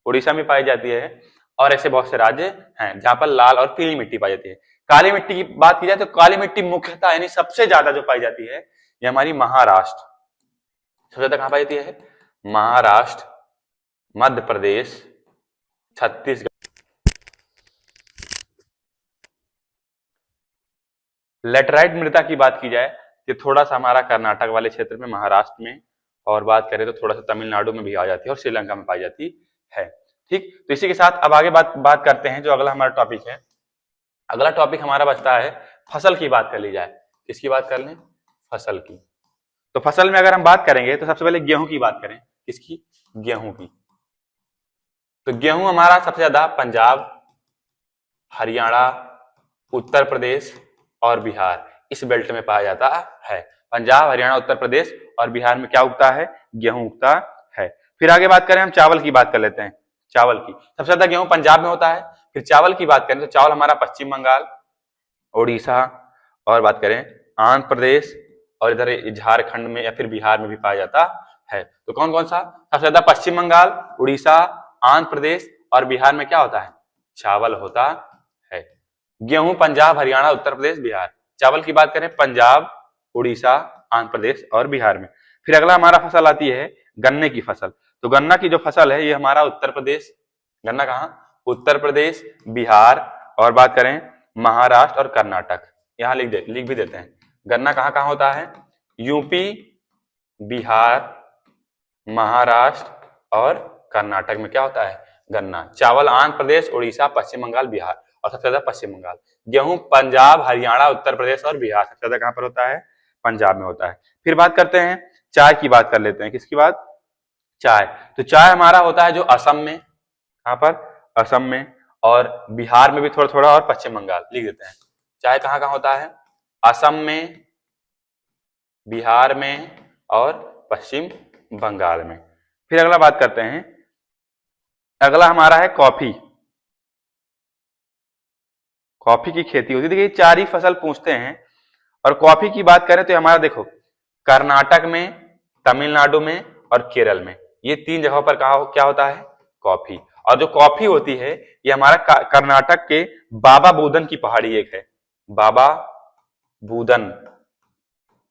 उड़ीसा में पाई जाती है, और ऐसे बहुत से राज्य हैं जहां पर लाल और पीली मिट्टी पाई जाती है। काली मिट्टी की बात की जाए तो काली मिट्टी मुख्यतः यानी सबसे ज्यादा जो पाई जाती है ये हमारी महाराष्ट्र, सबसे ज्यादा कहां पाई जाती है? महाराष्ट्र, मध्य प्रदेश, छत्तीसगढ़। लेटराइट मृदा की बात की जाए तो थोड़ा सा हमारा कर्नाटक वाले क्षेत्र में, महाराष्ट्र में, और बात करें तो थोड़ा सा तमिलनाडु में भी आ जाती है और श्रीलंका में पाई जाती है। ठीक, तो इसी के साथ अब आगे बात करते हैं जो अगला हमारा टॉपिक है। अगला टॉपिक हमारा बचता है फसल की बात कर ली जाए। किसकी बात कर लें? फसल की। तो फसल में अगर हम बात करेंगे तो सबसे पहले गेहूं की बात करें। किसकी? गेहूं की। तो गेहूं हमारा सबसे ज्यादा पंजाब, हरियाणा, उत्तर प्रदेश और बिहार इस बेल्ट में पाया जाता है। पंजाब, हरियाणा, उत्तर प्रदेश और बिहार में क्या उगता है? गेहूं उगता है। फिर आगे बात करें हम चावल की बात कर लेते हैं। चावल की सबसे ज्यादा गेहूं पंजाब में होता है। फिर चावल की बात करें तो चावल हमारा पश्चिम बंगाल, उड़ीसा और बात करें आंध्र प्रदेश और इधर झारखंड में या फिर बिहार में भी पाया जाता है। तो कौन कौन सा? सबसे ज्यादा पश्चिम बंगाल, उड़ीसा, आंध्र प्रदेश और बिहार में क्या होता है? चावल होता है। गेहूं पंजाब, हरियाणा, उत्तर प्रदेश, बिहार। चावल की बात करें पंजाब, उड़ीसा, आंध्र प्रदेश और बिहार में। फिर अगला हमारा फसल आती है गन्ने की फसल। तो गन्ना की जो फसल है ये हमारा उत्तर प्रदेश, गन्ना कहाँ? उत्तर प्रदेश, बिहार और बात करें महाराष्ट्र और कर्नाटक, यहाँ लिख भी देते हैं। गन्ना कहाँ कहाँ होता है? यूपी, बिहार, महाराष्ट्र और कर्नाटक में क्या होता है? गन्ना। चावल आंध्र प्रदेश, उड़ीसा, पश्चिम बंगाल, बिहार और सबसे ज्यादा पश्चिम बंगाल। गेहूं पंजाब, हरियाणा, उत्तर प्रदेश और बिहार, सबसे ज्यादा कहां पर होता है? पंजाब में होता है। फिर बात करते हैं चाय की बात कर लेते हैं। किसकी बात? चाय। तो चाय हमारा होता है जो असम में, कहां पर? असम में, और बिहार में भी थोड़ा थोड़ा और पश्चिम बंगाल लिख देते हैं। चाय कहां कहां होता है? असम में, बिहार में और पश्चिम बंगाल में। फिर अगला बात करते हैं, अगला हमारा है कॉफी। कॉफी की खेती होती है। देखिए चार ही फसल पूछते हैं और कॉफी की बात करें तो हमारा देखो कर्नाटक में, तमिलनाडु में और केरल में, ये तीन जगहों पर क्या होता है? कॉफी। और जो कॉफी होती है ये हमारा कर्नाटक के बाबा बूदन की पहाड़ी एक है, बाबा बूदन,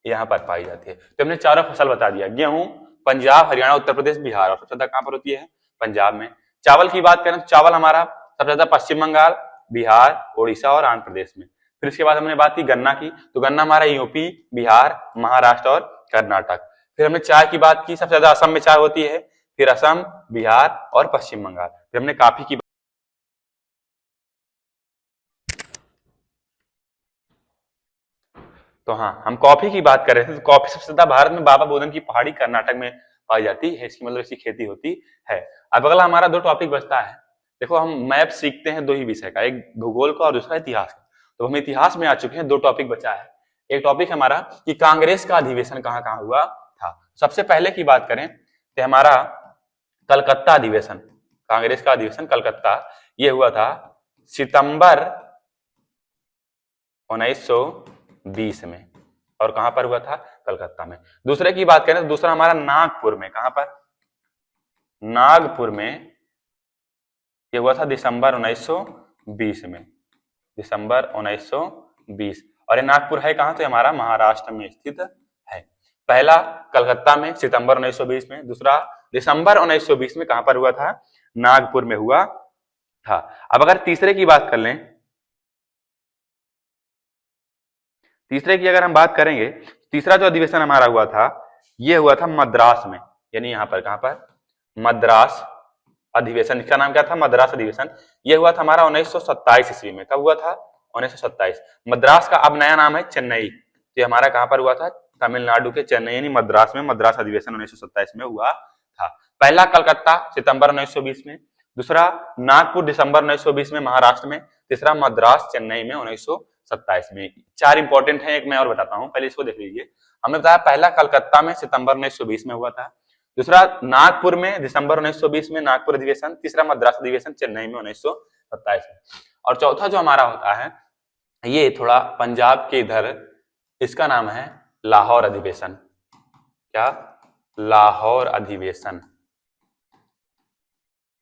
यहां पर पाई जाती है। तो हमने चारों फसल बता दिया, गेहूं पंजाब, हरियाणा, उत्तर प्रदेश, बिहार, और सबसे ज्यादा कहां पर होती है? पंजाब में। चावल की बात करें तो चावल हमारा सबसे ज्यादा पश्चिम बंगाल, बिहार, उड़ीसा और आंध्र प्रदेश में। फिर इसके बाद हमने बात की गन्ना की, तो गन्ना हमारा यूपी, बिहार, महाराष्ट्र और कर्नाटक। फिर हमने चाय की बात की, सबसे ज्यादा असम में चाय होती है, फिर असम, बिहार और पश्चिम बंगाल। फिर हमने कॉफी की, तो हाँ हम कॉफी की बात कर रहे थे। तो कॉफी सबसे ज्यादा भारत में बाबा बोदन की पहाड़ी कर्नाटक में पाई जाती है, इसकी मतलब इसकी खेती होती है। अब अगला हमारा दो टॉपिक बचता है। देखो हम मैप सीखते हैं दो ही विषय का, एक भूगोल का और दूसरा इतिहास का। तो हम इतिहास में आ चुके हैं, दो टॉपिक बचा है। एक टॉपिक हमारा कि कांग्रेस का अधिवेशन कहाँ कहाँ हुआ था। सबसे पहले की बात करें तो हमारा कलकत्ता अधिवेशन, कांग्रेस का अधिवेशन कलकत्ता, ये हुआ था सितंबर 1920 में, और कहां पर हुआ था? कलकत्ता में। दूसरे की बात करें तो दूसरा हमारा नागपुर में, कहां पर? नागपुर में, ये हुआ था दिसंबर 1920 में, दिसंबर 1920। और ये नागपुर है कहां? तो हमारा महाराष्ट्र में स्थित है। पहला कलकत्ता में सितंबर 1920 में, दूसरा दिसंबर 1920 में कहां पर हुआ था? नागपुर में हुआ था। अब अगर तीसरे की बात कर लें, तीसरे की अगर हम बात करेंगे, तीसरा जो अधिवेशन हमारा हुआ था ये हुआ था मद्रास में, यानी यहां पर, कहां पर? मद्रास अधिवेशन। इसका नाम क्या था? मद्रास अधिवेशन। ये हुआ था हमारा 1927 ईस्वी में। कब हुआ था? 1927। मद्रास का अब नया नाम है चेन्नई। तो हमारा कहां पर हुआ था? तमिलनाडु के चेन्नई यानी मद्रास में मद्रास अधिवेशन 1927 में हुआ था। पहला कलकत्ता सितंबर 1920 में, दूसरा नागपुर दिसंबर 1920 में महाराष्ट्र में, तीसरा मद्रास चेन्नई में 1927 में। चार इंपॉर्टेंट है, एक मैं और बताता हूं, पहले इसको देख लीजिए। हमने बताया पहला कलकत्ता में सितंबर 1920 में हुआ था, दूसरा नागपुर में दिसंबर 1920 में नागपुर अधिवेशन, तीसरा मद्रास अधिवेशन चेन्नई में 1927 में, और चौथा जो हमारा होता है ये थोड़ा पंजाब के इधर, इसका नाम है लाहौर अधिवेशन। क्या? लाहौर अधिवेशन।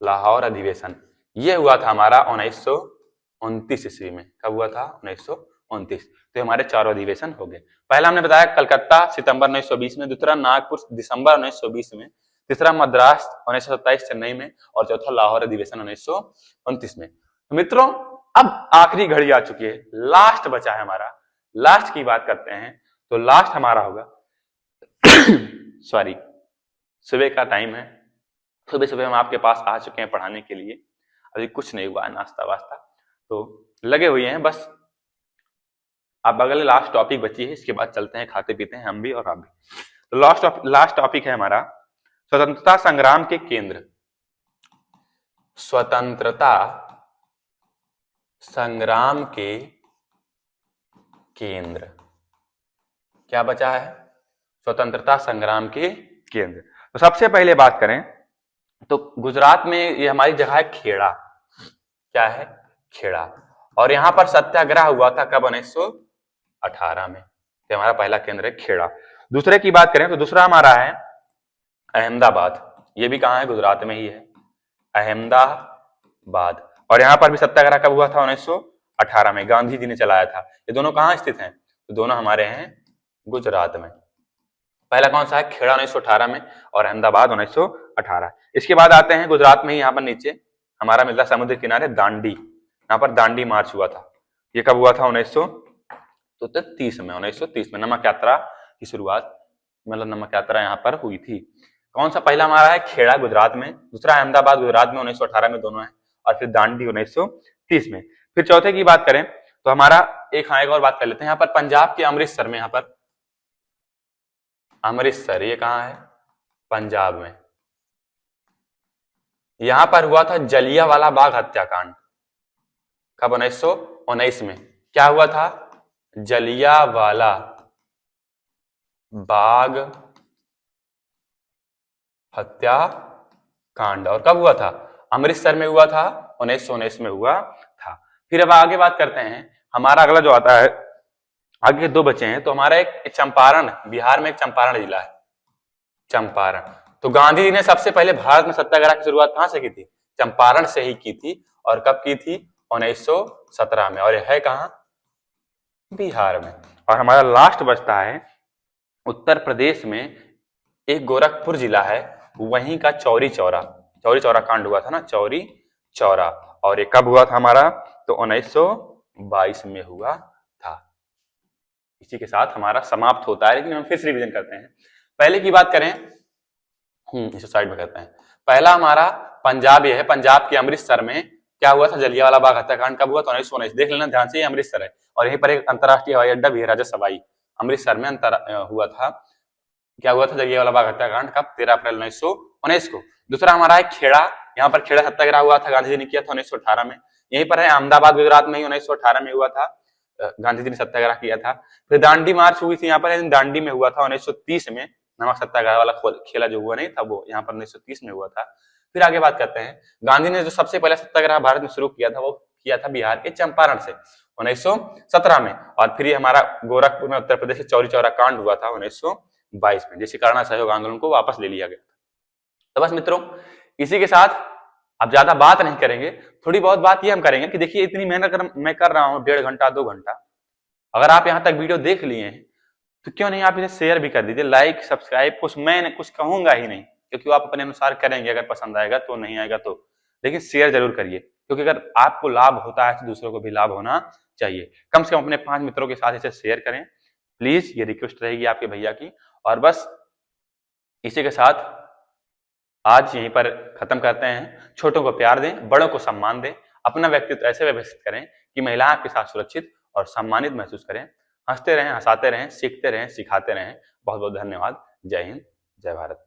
लाहौर अधिवेशन ये हुआ था हमारा 1929 ईस्वी में। कब हुआ था? 1929। तो हमारे चारों अधिवेशन हो गए। पहला हमने बताया कलकत्ता सितंबर 1920 में, दूसरा नागपुर दिसंबर 1920 में, तीसरा मद्रास 1927 चेन्नई में, और चौथा लाहौर अधिवेशन 1929 में। तो मित्रों अब आखिरी घड़ी आ चुकी है, लास्ट बचा है हमारा। लास्ट की बात करते हैं तो लास्ट हमारा होगा सॉरी, सुबह का टाइम है। सुबह सुबह हम आपके पास आ चुके हैं पढ़ाने के लिए। अभी कुछ नहीं हुआ है, नाश्ता वास्ता तो लगे हुए हैं बस। अब अगले लास्ट टॉपिक बची है, इसके बाद चलते हैं, खाते पीते हैं हम भी और आप भी। तो लास्ट टॉपिक है हमारा स्वतंत्रता संग्राम के केंद्र। स्वतंत्रता संग्राम के केंद्र क्या बचा है? स्वतंत्रता संग्राम के केंद्र। तो सबसे पहले बात करें तो गुजरात में ये हमारी जगह है खेड़ा। क्या है? खेड़ा। और यहां पर सत्याग्रह हुआ था कब? 1918 में। तो हमारा पहला केंद्र है खेड़ा। दूसरे की बात करें तो दूसरा हमारा है अहमदाबाद। ये भी कहां है? गुजरात में ही है, अहमदाबाद। और यहां पर भी सत्याग्रह कब हुआ था? 1918 में, गांधी जी ने चलाया था। ये दोनों कहां स्थित हैं? तो दोनों हमारे हैं गुजरात में। पहला कौन सा है? खेड़ा 1918 में, और अहमदाबाद 1918। इसके बाद आते हैं गुजरात में ही, यहाँ पर नीचे हमारा मिलता समुद्र किनारे दांडी। यहाँ पर दांडी मार्च हुआ था। ये कब हुआ था? 1930 में। 1930 में नमक यात्रा की शुरुआत, मतलब नमक यात्रा यहाँ पर हुई थी। कौन सा पहला हमारा है? खेड़ा गुजरात में, दूसरा अहमदाबाद गुजरात में 1918 में दोनों है, और फिर दांडी 1930 में। फिर चौथे की बात करें तो हमारा एक और बात कर लेते हैं। यहाँ पर पंजाब के अमृतसर में, यहाँ पर अमृतसर, ये कहाँ है? पंजाब में। यहां पर हुआ था जलियांवाला बाग हत्याकांड। कब? 1919 में। क्या हुआ था? जलियांवाला बाग हत्याकांड। और कब हुआ था? अमृतसर में हुआ था, 1919 में हुआ था। फिर अब आगे बात करते हैं, हमारा अगला जो आता है, आगे दो बचे हैं। तो हमारा एक चंपारण, बिहार में एक चंपारण जिला है, चंपारण। तो गांधी जी ने सबसे पहले भारत में सत्याग्रह की शुरुआत कहां से की थी? चंपारण से ही की थी। और कब की थी? 1917 में। और यह है कहां? बिहार में। और हमारा लास्ट बचता है उत्तर प्रदेश में, एक गोरखपुर जिला है, वहीं का चौरी चौरा। चौरी चौरा कांड हुआ था ना, चौरी चौरा। और ये कब हुआ था हमारा? तो 1922 में हुआ था। इसी के साथ हमारा समाप्त होता है, लेकिन हम फिर से रिवीजन करते हैं। पहले की बात करें, इसे साइड में करते हैं। पहला हमारा पंजाब, ये है पंजाब के अमृतसर में क्या हुआ था? जलियांवाला बाग हत्याकांड। कब हुआ था? 1919। देख लेना ध्यान से, ये अमृतसर है, और यहीं पर एक अंतरराष्ट्रीय हवाई अड्डा भी है, राजा सवाई, अमृतसर में हुआ था। क्या हुआ था? जलियांवाला बाग हत्याकांड। कब? 13 अप्रैल 1919 को। दूसरा हमारा है खेड़ा। यहाँ पर खेड़ा सत्याग्रह हुआ था, गांधी जी ने किया था 1918 में। यहीं पर है अहमदाबाद गुजरात में ही 1918 में हुआ था, गांधी जी ने सत्याग्रह किया था। फिर दांडी मार्च हुई थी यहाँ पर, दांडी में हुआ था 1930 में। नमक सत्याग्रह वाला खेला जो हुआ नहीं था, वो यहाँ पर 1930 में हुआ था। फिर आगे बात करते हैं, गांधी ने जो सबसे पहला सत्याग्रह भारत में शुरू किया था, वो किया था बिहार के चंपारण से 1917 में। और फिर ये हमारा गोरखपुर में उत्तर प्रदेश से चौरी चौरा कांड हुआ था 1922 में, जिसके कारण असहयोग आंदोलन को वापस ले लिया गया था। तो बस मित्रों, इसी के साथ अब ज्यादा बात नहीं करेंगे, थोड़ी बहुत बात ये हम करेंगे कि देखिए इतनी मेहनत मैं कर रहा हूँ, 1.5 घंटा 2 घंटा, अगर आप यहाँ तक वीडियो देख लिए हैं तो क्यों नहीं आप इसे शेयर भी कर दीजिए, लाइक सब्सक्राइब। कुछ मैं कुछ कहूंगा ही नहीं, क्योंकि आप अपने अनुसार करेंगे, अगर पसंद आएगा तो, नहीं आएगा तो, लेकिन शेयर जरूर करिए, क्योंकि अगर आपको लाभ होता है तो दूसरों को भी लाभ होना चाहिए। कम से कम अपने 5 मित्रों के साथ इसे शेयर करें प्लीज, ये रिक्वेस्ट रहेगी आपके भैया की। और बस इसी के साथ आज यहीं पर खत्म करते हैं। छोटों को प्यार दें, बड़ों को सम्मान दें, अपना व्यक्तित्व ऐसे व्यवस्थित करें कि महिलाएं आपके साथ सुरक्षित और सम्मानित महसूस करें। हंसते रहें, हंसाते रहें, सीखते रहें, सिखाते रहें। बहुत बहुत धन्यवाद। जय हिंद, जय भारत।